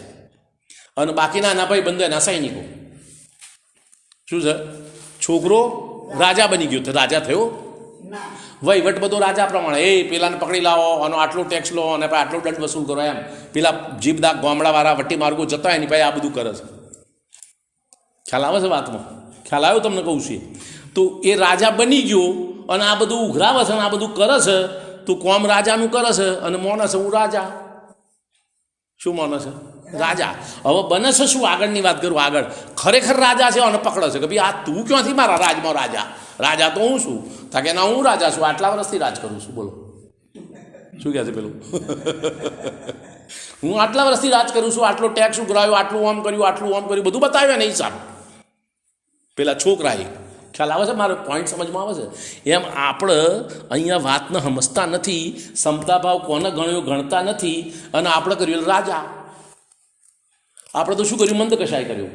અને બાકીના એના ભાઈ બંધો એના સૈનિકો. શું છે? છોકરો રાજા બની ગયો. રાજા થયો, વહીવટ બધો રાજા પ્રમાણે. એ પેલાને પકડી લાવો અને આટલો ટેક્સ લો અને આટલો દંડ વસૂલ કરો, એમ પેલા જીબદા ગામડાવાળા વટી માર્ગો જતા એની પાસે આ બધું કરે છે. ખ્યાલ આવે છે વાતમાં? ખ્યાલ આવ્યો તમને કહું છું? તો એ રાજા બની ગયો અને આ બધું ઉઘરાવે છે અને આ બધું કરે છે. તું કોમ રાજાનું કરે છે અને મોને છે હું રાજા. શું મોને છે? રાજા. હવે બને છે શું? આગળની વાત કરું. આગળ ખરેખર રાજા છે અને પકડે છે કે ભાઈ આ તું ક્યાંથી મારા રાજમાં રાજા? રાજા તો હું છું. કે ના, હું રાજા છું, આટલા વર્ષથી રાજ કરું છું. બોલો શું કહે છે પેલું? હું આટલા વર્ષથી રાજ કરું છું, આટલો ટેક્સ ઉઘરાવ્યો, આટલું આમ કર્યું, આટલું આમ કર્યું, બધું બતાવ્યા નહીં સારું પેલા છોકરાએ. ખ્યાલ આવે છે? મારો પોઈન્ટ સમજમાં આવે છે? એમ આપણે અહીંયા વાતને સમજતા નથી, સમતા ભાવ કોને ગણ્યો ગણતા નથી, અને આપણે કર્યું રાજા. આપણે તો શું કર્યું? મંદ કશાય કર્યું,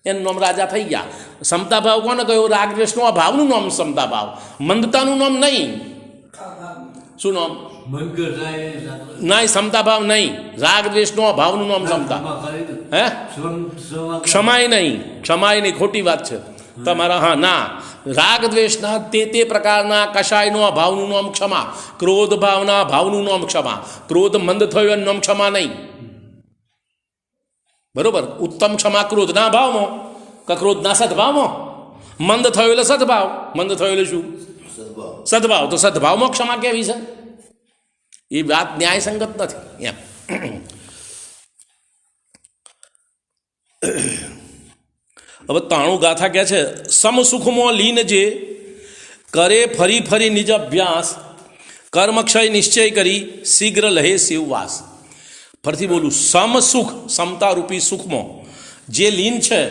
એનું નામ રાજા થઈ ગયા. સમતા ભાવ કોને કહ્યું? રાગ દ્વેષનો અભાવનું નામ સમતા ભાવ, મંદતાનું નામ નહીં. શું નામ? નહીં, સમતા ભાવ નહીં, રાગ દ્વેષનો અભાવનું નામ સમતા. હે? ક્ષમાય નહીં, ક્ષમાય નહીં, ખોટી વાત છે તમારા. હા, ના, રાગ દ્વેષના તે પ્રકારના કશાયનો અભાવનું નામ ક્ષમા, ક્રોધ ભાવના ભાવનું નામ ક્ષમા. ક્રોધ મંદ થયો એનું નામ ક્ષમા નહીં. બરોબર? ઉત્તમ ક્ષમા ક્રોધના ભાવમાં કે ક્રોધના સદભાવમાં. મંદ થયો એટલે સદભાવ, મંદ થયો એટલે શું? સદભાવ. તો સદભાવમાં ક્ષમા કેવી છે? એ વાત ન્યાયસંગત નથી એમ. હવે 93 ગાથા કહે છે, સમસુખમાં લીન જે કરે ફરી ફરી નિજ અભ્યાસ, કર્મક્ષય નિશ્ચય કરી શીઘ્ર લહે શિવવાસ. ફરીથી બોલું, સમસુખ, સમતારૂપી સુખમાં જે લીન છે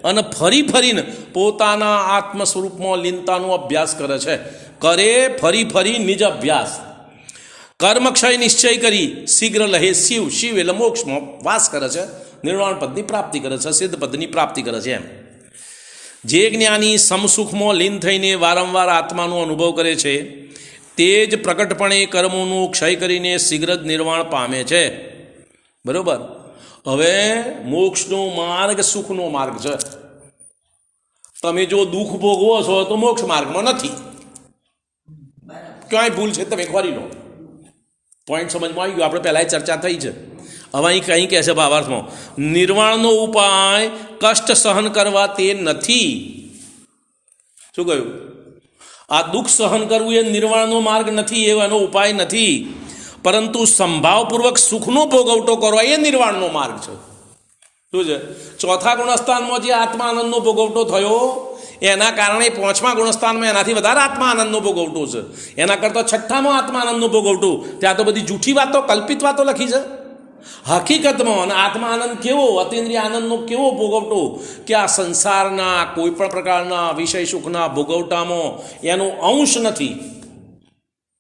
અને ફરી ફરીને પોતાના આત્મ સ્વરૂપમાં લીનતાનો અભ્યાસ કરે છે. કરે ફરી ફરી નિજ અભ્યાસ, કર્મક્ષય નિશ્ચય કરી શીઘ્ર લહે શિવ. શિવ એટલે મોક્ષમાં વાસ કરે છે, નિર્વાણ પદની પ્રાપ્તિ કરે છે, સિદ્ધ પદની પ્રાપ્તિ કરે છે. એમ જે જ્ઞાની સમસુખમાં લીન થઈને વારંવાર આત્માનો અનુભવ કરે છે તે જ પ્રકટપણે કર્મોનું ક્ષય કરીને શીઘ્ર જ નિર્વાણ પામે છે. બરોબર? હવે મોક્ષનો માર્ગ સુખનો માર્ગ છે. તમે જો દુઃખ ભોગવો છો તો મોક્ષ માર્ગમાં નથી. ક્યાંય ભૂલ છે તમે ખોરી લો. પોઈન્ટ સમજમાં આવી ગયો? આપણે પહેલાં ચર્ચા થઈ છે. હવે અહીં કંઈ કહે છે ભાવાર્થમાં, નિર્વાણનો ઉપાય કષ્ટ સહન કરવા તે નથી. શું કહ્યું? આ દુઃખ સહન કરવું એ નિર્વાણનો માર્ગ નથી, એનો ઉપાય નથી, પરંતુ સંભાવપૂર્વક સુખનો ભોગવટો કરવો એ નિર્વાણનો માર્ગ છે. શું છે? ચોથા ગુણસ્થાનમાં જે આત્મા આનંદનો ભોગવટો થયો એના કારણે 5મા ગુણસ્થાનમાં એનાથી વધારે આત્મા આનંદનો ભોગવટો છે. એના કરતાં 6ઠામાં આત્મા આનંદનો ભોગવટો. ત્યાં તો બધી જૂઠી વાતો, કલ્પિત વાતો લખી છે. હકીકતમાં અને આત્મા આનંદ કેવો, અતિન્દ્રિય આનંદનો કેવો ભોગવટો કે આ સંસારના કોઈ પણ પ્રકારના વિષય સુખના ભોગવટામાં એનો અંશ નથી.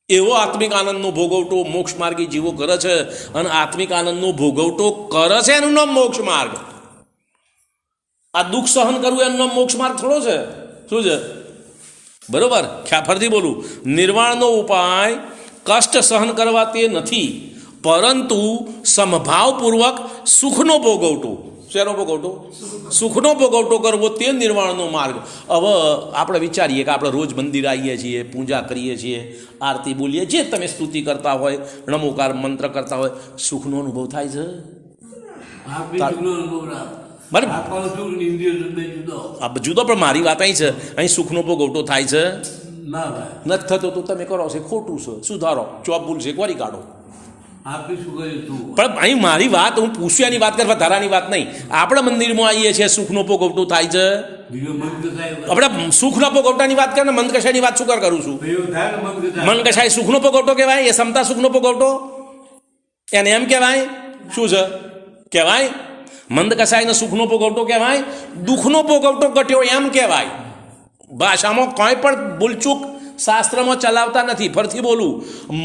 એવો આત્મિક આનંદનો ભોગવટો મોક્ષ માર્ગી જીવો કરે છે. અને આત્મિક આનંદનો ભોગવટો કરે છે એનું નામ મોક્ષ માર્ગ. આ દુઃખ સહન કરવું એનું નામ મોક્ષ માર્ગ થોડો છે. શું છે? બરોબર? ફરીથી બોલું, નિર્વાણનો ઉપાય કષ્ટ સહન કરવા તે નથી, પરંતુ સમભાવપૂર્વક સુખનો ભોગવટો. શેનો ભોગવટો? સુખનો ભોગવટો કરવો તે નિર્વાણનો માર્ગ. હવે આપણે વિચારીએ કે આપણે રોજ મંદિર આવીએ છીએ, પૂજા કરીએ છીએ, આરતી બોલીએ, જે તમે સ્તુતિ કરતા હોય, નમોકાર મંત્ર કરતા હોય, સુખનો અનુભવ થાય છે? જુદો. પણ મારી વાત અહીં છે, અહીં સુખનો ભોગવટો થાય છે? નથી થતો તો તમે કરો છો ખોટું છે, સુધારો. ચોપ ભૂલ છે કોરી કાઢો. પણ અહીં મારી વાત, હું પૂછ્યાની વાત કરવા, ધારાની વાત નહીં. આપણે મંદિરમાં આવીએ છીએ, સુખનો ભોગવટો થાય છે? આપણે સુખના ભોગવટાની વાત કરે ને મંદ કશાયની વાત શું કરું છું? મન કશાય સુખનો ભોગવટો કહેવાય? એ સમતા સુખનો ભોગવટો એને એમ કહેવાય? શું છે કહેવાય? મંદ કશાયને સુખનો ભોગવટો કહેવાય? દુઃખનો ભોગવટો ઘટ્યો એમ કહેવાય. ભાષામાં કંઈ પણ ભૂલચૂક શાસ્ત્રમાં ચલાવતા નથી. ફરીથી બોલું,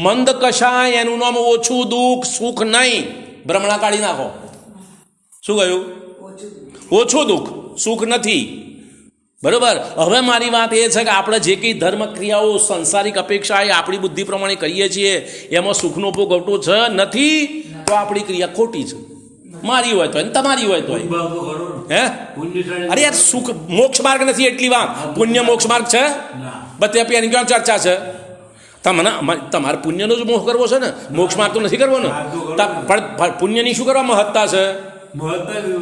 મંદ કશાય એનું નામ ઓછું દુઃખ, સુખ નહીં. ભ્રમણા કાઢી નાખો. શું કહ્યું? ઓછું દુઃખ, સુખ નથી. બરોબર? હવે મારી વાત એ છે કે આપણે જે કંઈ ધર્મ ક્રિયાઓ સંસારિક અપેક્ષા એ આપણી બુદ્ધિ પ્રમાણે કરીએ છીએ એમાં સુખનો ભોગવટો છે નથી, તો આપણી ક્રિયા ખોટી છે. મારી હોય તો તમારી હોય તો હે અરે યાર સુખ મોક્ષ માર્ગ નથી એટલી વાત પુણ્ય મોક્ષ માર્ગ છે બસ ત્યાં એની ક્યાં ચર્ચા છે તમારે પુણ્યનો જ મોહ કરવો છે ને મોક્ષ માર્ગ તો નથી કરવો ને પણ પુણ્યની શું કરવા મહત્તા છે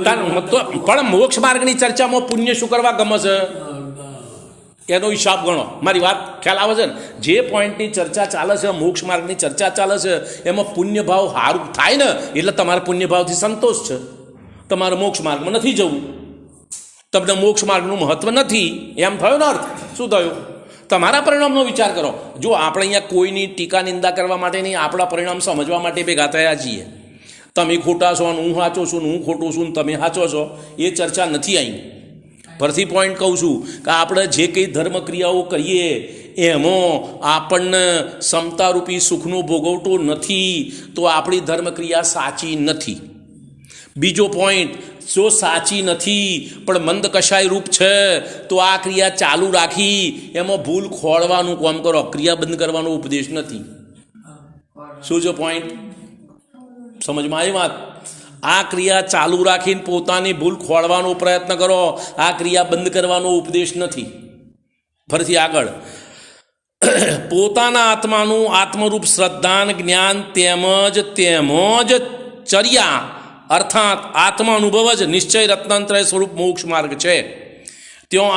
પણ મોક્ષ માર્ગની ચર્ચામાં પુણ્ય શું કરવા ગમે છે એનો હિસાબ ગણો મારી વાત ખ્યાલ આવે છે ને જે પોઈન્ટની ચર્ચા ચાલે છે મોક્ષ માર્ગની ચર્ચા ચાલે છે એમાં પુણ્ય ભાવ સારું થાય ને એટલે તમારા પુણ્ય ભાવથી સંતોષ છે તમારે મોક્ષ માર્ગમાં નથી જવું તમને મોક્ષ માર્ગનું મહત્વ નથી એમ થયો ને અર્થ શું થયું તમારા પરિણામનો વિચાર કરો જો આપણે અહીંયા કોઈની ટીકા નિંદા કરવા માટે નહીં આપણા પરિણામ સમજવા માટે ભેગા થયા છીએ તમે ખોટા છો અને હું સાચો છું ને હું ખોટું છું ને તમે સાચો છો એ ચર્ચા નથી આવી ફરથી પોઈન્ટ કહું છું કે આપણે જે કંઈ ધર્મ ક્રિયાઓ કરીએ એમાં આપણને સમતારૂપી સુખનો ભોગવટો નથી તો આપણી ધર્મ ક્રિયા સાચી નથી બીજો પોઈન્ટ જો સાચી નથી પણ મંદ કશાય રૂપ છે તો આ ક્રિયા ચાલુ રાખી એમાં ભૂલ ખોળવાનું કામ કરો ક્રિયા બંધ કરવાનો ઉપદેશ નથી શું છે પોઈન્ટ સમજમાં આવી વાત આ ક્રિયા ચાલુ રાખીને પોતાની ભૂલ ખોળવાનો પ્રયત્ન કરો આ ક્રિયા બંધ કરવાનો ઉપદેશ નથી ફરીથી આગળ પોતાના આત્માનું આત્મરૂપ શ્રદ્ધાન જ્ઞાન તેમજ ચર્યા અર્થાત આત્મા અનુભવ જ નિશ્ચય રત્નાંતરય સ્વરૂપ મોક્ષ માર્ગ છે ત્યાં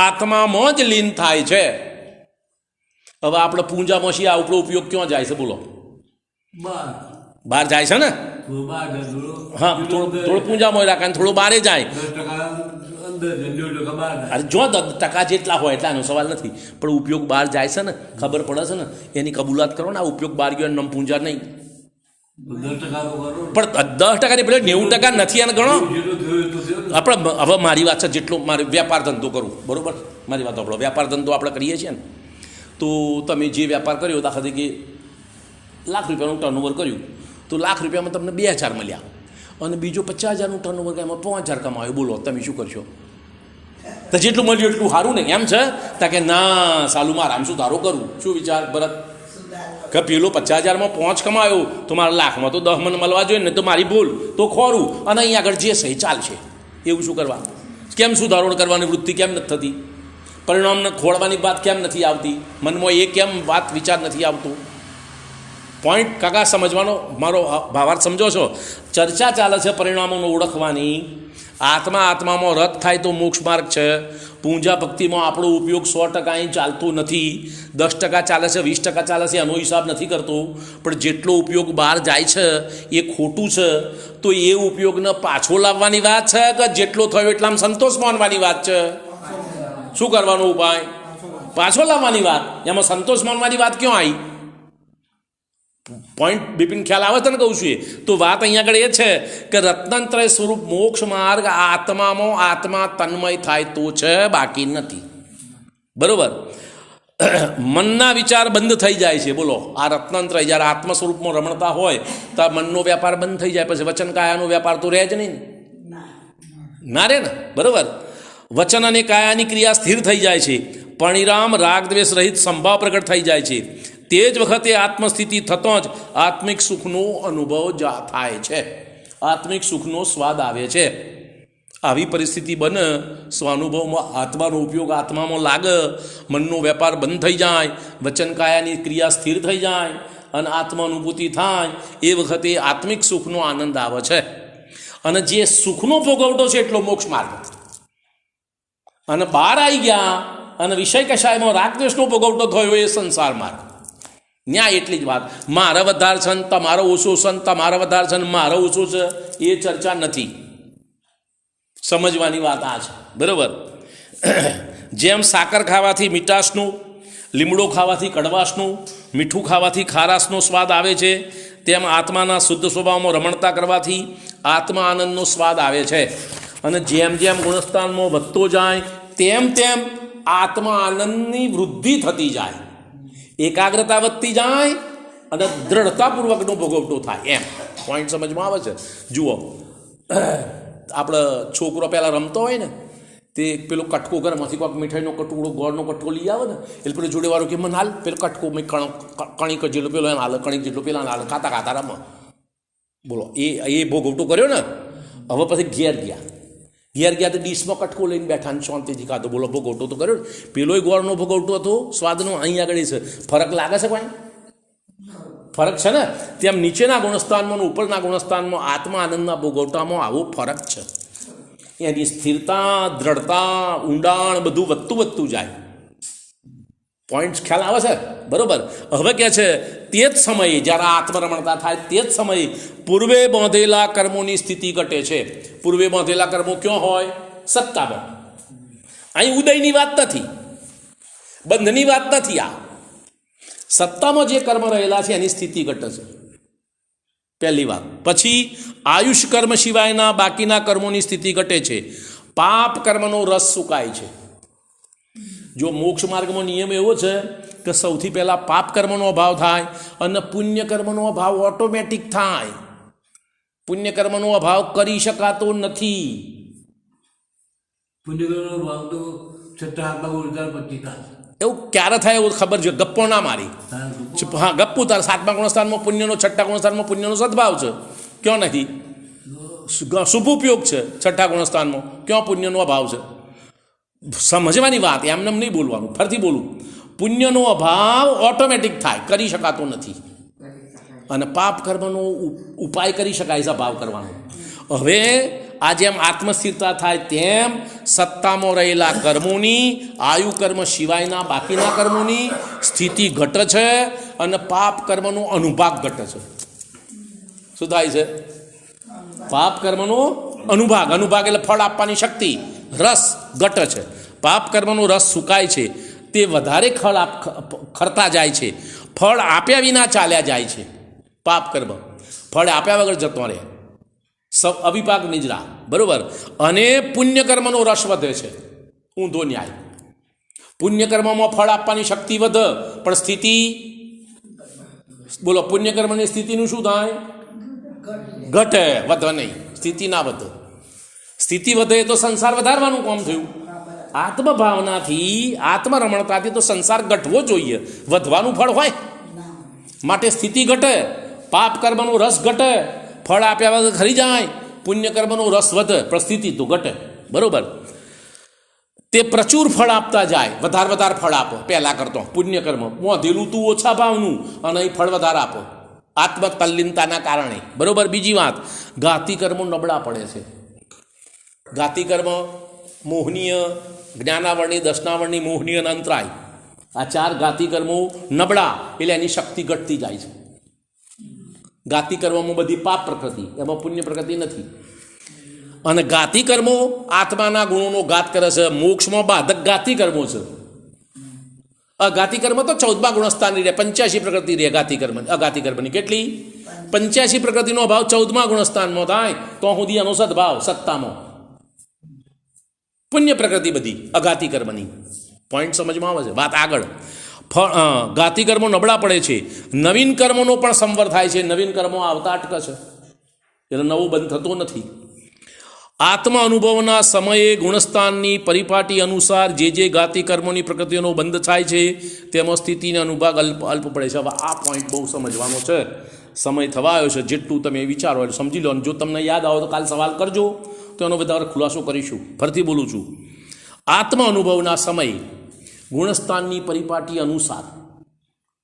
આત્મામાં જ લીન થાય છે હવે આપણે પૂંજામાં છીએ આ આપણો ઉપયોગ ક્યાં જાય છે બોલો બહાર જાય છે ને હા થોડું પૂંજામાં રાખે થોડું બહારે જાય અરે જો 10% જેટલા હોય એટલાનો સવાલ નથી પણ ઉપયોગ બહાર જાય છે ને ખબર પડે છે ને એની કબૂલાત કરો ને આ ઉપયોગ બહાર ગયો નમ પૂંજા નહીં પણ 10% પેલે 90% નથી એને ગણો આપણે હવે મારી વાત છે જેટલો મારે વ્યાપાર ધંધો કરું બરાબર મારી વાત આપણો વ્યાપાર ધંધો આપણે કરીએ છીએ ને તો તમે જે વ્યાપાર કર્યો દાખલા તરીકે ₹1,00,000 ટર્નઓવર કર્યું તો ₹1,00,000 તમને 2,000 મળ્યા અને બીજો 50,000 ટર્નઓવર કર્યા એમાં 5,000 કમાયો બોલો તમે શું કરશો તો જેટલું મળ્યું એટલું સારું ને એમ છે તા કે ના સાલું મારે આમ શું ધારો કરું શું વિચાર ભરત કે પેલો 50,000માં 5 કમાયો તો મારા લાખમાં તો 10 મને મળવા જોઈએ ને તો મારી ભૂલ તો ખોરું અને અહીં આગળ જે સહી ચાલશે એવું શું કરવા કેમ સુધારણ કરવાની વૃત્તિ કેમ નથી થતી પરિણામને ખોળવાની વાત કેમ નથી આવતી મનમાં એ કેમ વાત વિચાર નથી આવતો પોઈન્ટ કાકા સમજવાનો મારો ભાવાર્થ સમજો છો ચર્ચા ચાલે છે પરિણામોને ઓળખવાની આત્મામાં રત થાય તો મોક્ષ માર્ગ છે પૂજા ભક્તિમાં આપણો ઉપયોગ 100% અહીં ચાલતો નથી 10% ચાલે છે 20% ચાલે છે એનો હિસાબ નથી કરતો પણ જેટલો ઉપયોગ બહાર જાય છે એ ખોટું છે તો એ ઉપયોગને પાછો લાવવાની વાત છે કે જેટલો થયો એટલામાં સંતોષ માનવાની વાત છે શું કરવાનો ઉપાય પાછો લાવવાની વાત એમાં સંતોષ માનવાની વાત ક્યાં આવી પોઈન્ટ બિપિન ખ્યાલ આવે તને કહું છું તો વાત અહીંયા આગળ એ છે કે રત્નાંતરય સ્વરૂપ મોક્ષ માર્ગ આત્મામાં આત્મા તન્મય થાય તો છે બાકી નથી બરોબર મનના વિચાર બંધ થઈ જાય છે બોલો આ રત્નાંતરય જ્યારે આત્મ સ્વરૂપમાં રમણતા હોય તો મનનો વ્યાપાર બંધ થઈ જાય પછી વચન કાયાનો વ્યાપાર તો રહે જ નહીં ના રે ને બરોબર વચન અને કાયાની ક્રિયા સ્થિર થઈ જાય છે પરિણામ રાગ દ્વેષ રહિત સંભાવ પ્રગટ થઈ જાય છે તે જ વખતે આત્મસ્થિતિ થતો જ આત્મિક સુખનો અનુભવ થાય છે આત્મિક સુખનો સ્વાદ આવે છે આવી પરિસ્થિતિ બને સ્વાનુભવમાં આત્માનો ઉપયોગ આત્મામાં લાગે મનનો વેપાર બંધ થઈ જાય વચન કાયાની ક્રિયા સ્થિર થઈ જાય અને આત્માનુભૂતિ થાય એ વખતે આત્મિક સુખનો આનંદ આવે છે અને જે સુખનો ભોગવટો છે એટલો મોક્ષ માર્ગ અને બહાર આવી ગયા અને વિષય કશાયમાં રાગદ્વેષનો ભોગવટો થયો એ સંસાર માર્ગ ન્યાય એટલી જ વાત મારા વધારે છે તમારો ઓછો છે તમારા વધારે છે મારો ઓછો છે એ ચર્ચા નથી સમજવાની વાત આ છે બરાબર જેમ સાકર ખાવાથી મીઠાશનું લીમડો ખાવાથી કડવાશનું મીઠું ખાવાથી ખારાશનો સ્વાદ આવે છે તેમ આત્માના શુદ્ધ સ્વભાવમાં રમણતા કરવાથી આત્મા આનંદનો સ્વાદ આવે છે અને જેમ જેમ ગુણસ્થાનમાં વધતો જાય તેમ તેમ આત્મા આનંદની વૃદ્ધિ થતી જાય એકાગ્રતા વધતી જાય અને દ્રઢતાપૂર્વકનો ભોગવટો થાય એમ પોઈન્ટ સમજમાં આવે છે જુઓ આપણે છોકરો પહેલાં રમતો હોય ને તે પેલો કટકો ઘરમાંથી કોઈક મીઠાઈનો કટોળો ગોળનો કટકો લઈ આવે ને એટલે પેલો જોડેવાળો કે મને હાલ પેલો કટકો મેં કણીક જેટલો પેલો એને હાલ કણીક જેટલો પેલા હાલ ખાતા ખાતા રમો બોલો એ ભોગવટો કર્યો ને હવે પછી ઘેર ગયા ઘેર ગયા તો ડીશમાં કટકો લઈને બેઠા ને શાંતિથી ખાતો. બોલો ભોગવટો તો કર્યો. પેલોય ગોળનો ભોગવટો હતો સ્વાદનો, અહીં આગળ છે. ફરક લાગે છે કોઈ? ફરક છે ને. તેમ નીચેના ગુણસ્થાનમાં ઉપરના ગુણસ્થાનમાં આત્મા આનંદના ભોગવટામાં આવો ફરક છે. એની સ્થિરતા, દ્રઢતા, ઊંડાણ બધું વધતું જાય. પોઈન્ટ ખ્યાલ આવે છે? બરોબર. હવે કહે છે તે જ સમયે જ્યારે આત્મરમણતા થાય તે જ સમયે પૂર્વે બાંધેલા કર્મોની સ્થિતિ ઘટે છે. પૂર્વે બાંધેલા કર્મો ક્યાં હોય? સત્તામાં. અહીં ઉદયની વાત નથી, બંધની વાત નથી. આ સત્તામાં જે કર્મ રહેલા છે એની સ્થિતિ ઘટે છે, પહેલી વાત. પછી આયુષ કર્મ સિવાયના બાકીના કર્મોની સ્થિતિ ઘટે છે. પાપ કર્મનો રસ સુકાય છે. જો મોક્ષ માર્ગમાં નિયમ એવો છે કે સૌથી પહેલાં પાપ કર્મનો અભાવ થાય અને પુણ્ય કર્મનો અભાવ ઓટોમેટિક થાય. પુણ્ય કર્મનો અભાવ કરી શકાતો નથી. પુણ્યકર્મનો અભાવ તો છઠ્ઠા હાથમાં ગુણસ્থাન પછી થાય. એવું ક્યારે થાય એવું ખબર છે? ગપ્પો ના મારી. હા, ગપ્પુ તાર સાતમા ગુણસ્થાનમાં પુણ્યનો, છઠ્ઠા ગુણસ્થાનમાં પુણ્યનો સદભાવ છે, ક્યાં નથી? શુભ ઉપયોગ છે છઠ્ઠા ગુણસ્થાનમાં, ક્યાં પુણ્યનો અભાવ છે? સમજવાની વાત, એમને નહીં બોલવાનું. ફરીથી બોલું, પુણ્યનો અભાવ ઓટોમેટિક થાય, કરી શકાતો નથી. અને પાપ કર્મનો ઉપાય કરી શકાય છે ભાવ કરવાનો. હવે આ જેમ આત્મસ્થિરતા થાય તેમ સત્તામાં રહેલા કર્મોની, આયુ કર્મ સિવાયના બાકીના કર્મોની સ્થિતિ ઘટે છે અને પાપ કર્મનો અનુભાગ ઘટે છે. શું થાય છે? પાપ કર્મનો અનુભાગ. અનુભાગ એટલે ફળ આપવાની શક્તિ, રસ ઘટે છે. પાપ કર્મનો રસ સુકાય છે. તે વધારે ખરતા જાય છે. ફળ આપ્યા વિના ચાલ્યા જાય છે. પાપ કર્મ ફળ આપ્યા વગર જતો રહે, અવિપાક નિજરા. બરોબર. અને પુણ્યકર્મનો રસ વધે છે. ઊંધો ન્યાય. પુણ્યકર્મમાં ફળ આપવાની શક્તિ વધે પણ સ્થિતિ, બોલો, પુણ્યકર્મની સ્થિતિનું શું થાય? ઘટે, વધે નહીં. સ્થિતિ ના વધે. સ્થિતિ વધે તો સંસાર વધારવાનું કામ થયું. આત્મભાવનાથી, આત્મરમણતાથી તો સંસાર ઘટવો જોઈએ, વધવાનું ફળ હોય. માટે સ્થિતિ ઘટે, પાપ કર્મનો રસ ઘટે, ફળ આપ્યા વગર ખરી જાય. પુણ્ય કર્મનો રસ વધે પણ સ્થિતિ તો ઘટે. બરોબર. તે પ્રચુર ફળ આપતા જાય, વધારે ફળ આપો પહેલાં કરતો. પુણ્ય કર્મ મોધેલું તું ઓછા ભાવનું અને અહીં ફળ વધારે આપો આત્મતલ્લીનતાના કારણે. બરોબર. બીજી વાત, ઘાતી કર્મો નબળા પડે છે. ઘાતી કર્મ મોહનીય, જ્ઞાનાવરણી, દર્શનાવરણી, મોહનીય અને અંતરાય, આ ચાર ઘાતી કર્મો નબળા એટલે એની શક્તિ ઘટતી જાય છે. ઘાતી કર્મોમાં બધી પાપ પ્રકૃતિ, એમાં પુણ્ય પ્રકૃતિ નથી. અને ઘાતી કર્મો આત્માના ગુણોનો ઘાત કરે છે. મોક્ષમાં બાધક ઘાતી કર્મો છે. અઘાતી કર્મ તો 14મા ગુણસ્થાનની રહે, 85 પ્રકૃતિ રહે ઘાતી કર્મ. અઘાતી કર્મની કેટલી? 85 પ્રકૃતિનો અભાવ 14મા ગુણસ્થાનમાં થાય તો સુધી એનો સદભાવ સત્તામાં. પુણ્ય પ્રકૃતિ બધી અઘાતી કર્મની. પોઈન્ટ સમજમાં આવે છે? વાત આગળ. ઘાતી કર્મો નબળા પડે છે. નવીન કર્મોનો પણ સંવર થાય છે. નવીન કર્મો આવતા અટકે છે, એટલે નવો બંધ થતો નથી. આત્મા અનુભવના સમયે ગુણસ્થાનની પરિપાટી અનુસાર જે ઘાતી કર્મોની પ્રકૃતિઓનો બંધ થાય છે તેમાં સ્થિતિને અનુભાગ અલ્પ પડે છે. હવે આ પોઈન્ટ બહુ સમજવાનો છે. સમય થવા આવ્યો છે. જેટલું તમે વિચારો એટલે સમજી લો. જો તમને યાદ આવે તો કાલ સવાલ કરજો તો એનો વધારે ખુલાસો કરીશું. ફરીથી બોલું છું, આત્મા અનુભવના સમયે ગુણસ્થાનની પરિપાટી અનુસાર,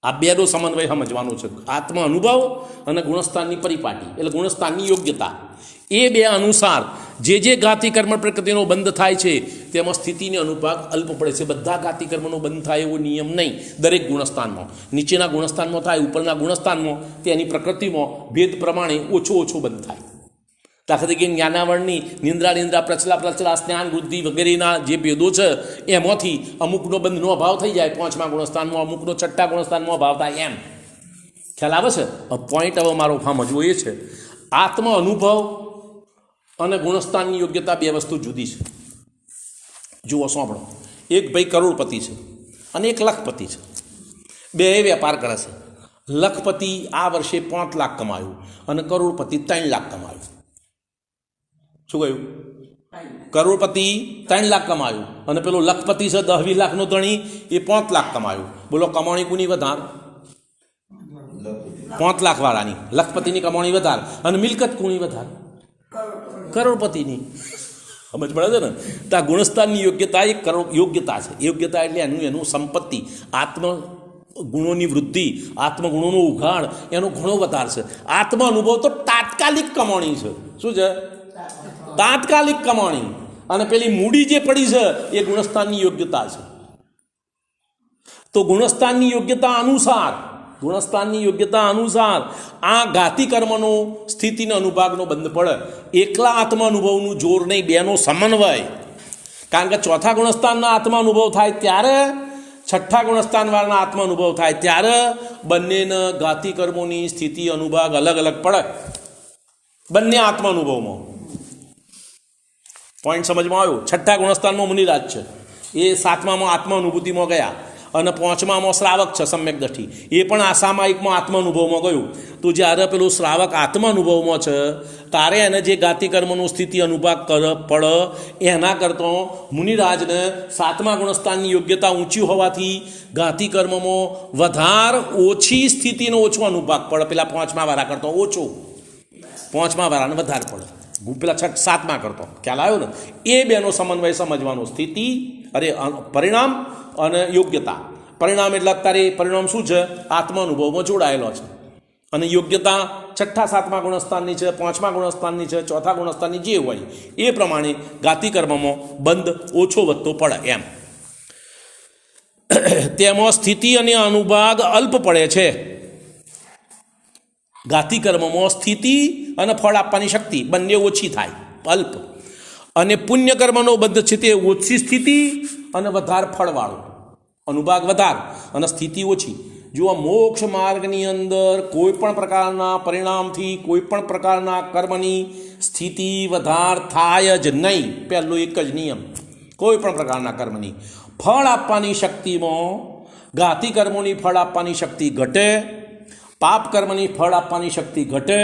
આ બેનો સમન્વય સમજવાનો છે. આત્મા અનુભવ અને ગુણસ્થાનની પરિપાટી એટલે ગુણસ્થાનની યોગ્યતા, એ બે અનુસાર જે ઘાતી કર્મ પ્રકૃતિનો બંધ થાય છે તેમાં સ્થિતિને અનુભાગ અલ્પ પડે છે. બધા ઘાતી કર્મનો બંધ થાય એવો નિયમ નહીં. દરેક ગુણસ્થાનમાં, નીચેના ગુણસ્થાનમાં થાય, ઉપરના ગુણસ્થાનમાં તેની પ્રકૃતિમાં ભેદ પ્રમાણે ઓછો બંધ થાય. દાખલા તરીકે જ્ઞાનાવરણની નિંદ્રા, પ્રચલા, સ્નાન, વૃદ્ધિ વગેરેના જે ભેદો છે એમાંથી અમુકનો બંધનો અભાવ થઈ જાય 5મા ગુણસ્થાનમાં, અમુકનો 6ઠ્ઠા ગુણસ્થાનમાં અભાવ થાય. એમ ખ્યાલ આવે છે? પોઈન્ટ હવે મારો સમજવો એ છે, આત્મ અનુભવ અને ગુણસ્થાનની યોગ્યતા બે વસ્તુ જુદી છે. જુઓ, સાંભળો. એક ભાઈ કરોડપતિ છે અને એક લખપતિ છે. બે વેપાર કરે છે. લખપતિ આ વર્ષે 5 લાખ કમાયું અને કરોડપતિ 3 લાખ કમાયું. શું કહ્યું? કરોડપતિ 3 લાખ કમાયું અને પેલો લખપતિ છે 10-20 લાખનો ધણી, એ 5 લાખ કમાયું. બોલો, કમાણી કોની વધારે? 5 લાખ વાળાની. લખપતિની કમાણી વધારે. અને મિલકત કોની વધારે? કરોડપતિની. સમજ પડે છે ને? તો આ ગુણસ્થાનની યોગ્યતા એક યોગ્યતા છે. યોગ્યતા એટલે એનું સંપત્તિ, આત્મ ગુણોની વૃદ્ધિ, આત્મગુણોનો ઉઘાડ, એનો ઘણો વધારે છે. આત્મ અનુભવ તો તાત્કાલિક કમાણી છે. શું છે? તાત્કાલિક કમાણી. અને પેલી મૂડી જે પડી છે એ ગુણસ્થાનની યોગ્યતા છે. તો ગુણસ્થાનની યોગ્યતા અનુસાર આ ઘાતી કર્મનો સ્થિતિનો અનુભાગનો બંધ પડે. એકલા આત્મા અનુભવનું જોર નહીં, બેનો સમન્વય. કારણ કે ચોથા ગુણસ્થાનના આત્મા અનુભવ થાય ત્યારે, છઠ્ઠા ગુણસ્થાનવાળાના આત્મા અનુભવ થાય ત્યારે બંનેના ઘાતી કર્મોની સ્થિતિ અનુભાગ અલગ અલગ પડે બંને આત્મા અનુભવમાં. પોઈન્ટ સમજમાં આવ્યો? છઠ્ઠા ગુણસ્થાનમાં મુનિરાજ છે, એ સાતમામાં આત્મા અનુભૂતિમાં ગયા, અને પાંચમામાં શ્રાવક છે સમ્યક દ્રષ્ટિ, એ પણ આ સામાયિકમાં આત્મા અનુભવમાં ગયું. તો જ્યારે પેલું શ્રાવક આત્મા અનુભવમાં છે તારે એને જે ગાતિ કર્મનું સ્થિતિ અનુભાગ પડે એના કરતાં મુનિરાજને સાતમા ગુણસ્થાનની યોગ્યતા ઊંચી હોવાથી ગાતિ કર્મમાં વધારે ઓછી સ્થિતિનો ઓછો અનુભાગ પડે, પેલા પાંચમા વાળા કરતાં ઓછો, પાંચમા વાળાને વધારે પડે પેલા સાતમા કરતો. ખ્યાલ આવ્યો ને? એ બેનો સમન્વય સમજવાનો. સ્થિતિ પરિણામ અને યોગ્યતા. પરિણામ એટલે અત્યારે પરિણામ શું છે? આત્મા અનુભવમાં જોડાયેલો છે. અને યોગ્યતા છઠ્ઠા સાતમા ગુણસ્થાનની છે, પાંચમા ગુણસ્થાનની છે, ચોથા ગુણસ્થાનની જે હોય એ પ્રમાણે ગાતિ કર્મમાં બંધ ઓછો વધતો પડે એમ. તેમાં સ્થિતિ અને અનુભાગ અલ્પ પડે છે. ગાતિ કર્મમાં સ્થિતિ અને ફળ આપવાની શક્તિ બંને ઓછી થાય, અલ્પ. અને પુણ્ય કર્મનો બંધ છે તે ઓછી સ્થિતિ અને વધારે ફળવાળો, અનુભાગ વધારે અને સ્થિતિ ઓછી. જો મોક્ષ માર્ગની અંદર કોઈ પણ પ્રકારના પરિણામથી કોઈ પણ પ્રકારના કર્મની સ્થિતિ વધાર થાય જ નહીં. પહેલો એક જ નિયમ, કોઈ પણ પ્રકારના કર્મની ફળ આપવાની શક્તિમાં ગાતિ કર્મોની ફળ આપવાની શક્તિ ઘટે, પાપ કર્મની ફળ આપવાની શક્તિ ઘટે,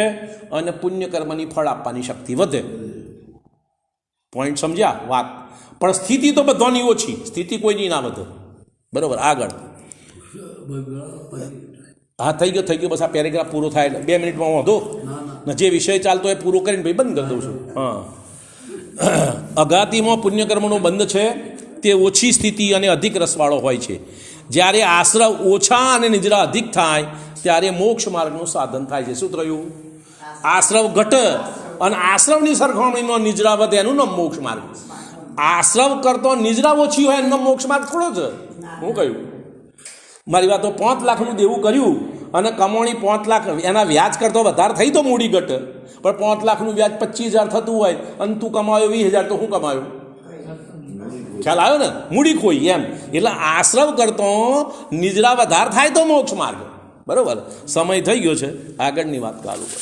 અને પુણ્ય કર્મની ફળ આપવાની શક્તિ વધે. પોઈન્ટ સમજ્યા વાત? પણ સ્થિતિ તો બધાની ઓછી, સ્થિતિ કોઈની ના વધે. બરાબર? આગળ હા થઈ ગયો બસ આ પેરેગ્રાફ પૂરો થાય 2 મિનિટમાં વાંધો ને, જે વિષય ચાલતો એ પૂરો કરીને ભાઈ બંધ કરી દઉં છું. હા, અઘાતીમાં પુણ્યકર્મનો બંધ છે તે ઓછી સ્થિતિ અને અધિક રસવાળો હોય છે. જ્યારે આશ્રવ ઓછા અને નિજરા અધિક થાય ત્યારે મોક્ષ માર્ગનું સાધન થાય છે. શું થયું? આશ્રવ ઘટે અને આશ્રવની સરખામણીમાં નિજરા વધે, એનું નામ મોક્ષ માર્ગ. આશ્રવ કરતો નિજરા ઓછી હોય એનું મોક્ષ માર્ગ થોડો છે. હું કહ્યું મારી વાત? તો 5 લાખનું દેવું કર્યું અને કમાણી 5 લાખ, એના વ્યાજ કરતો વધારે થઈ તો મૂડી ઘટે. પણ 5 લાખનું વ્યાજ 25,000 થતું હોય અને તું કમાયો 20,000, તો હું કમાયો? ખ્યાલ આવ્યો ને? મૂડી ખોઈ એમ. એટલે આશ્રવ કરતો નિજરા વધારે થાય તો મોક્ષ માર્ગ. બરાબર? સમય થઈ ગયો છે, આગળની વાત ચાલુ કર.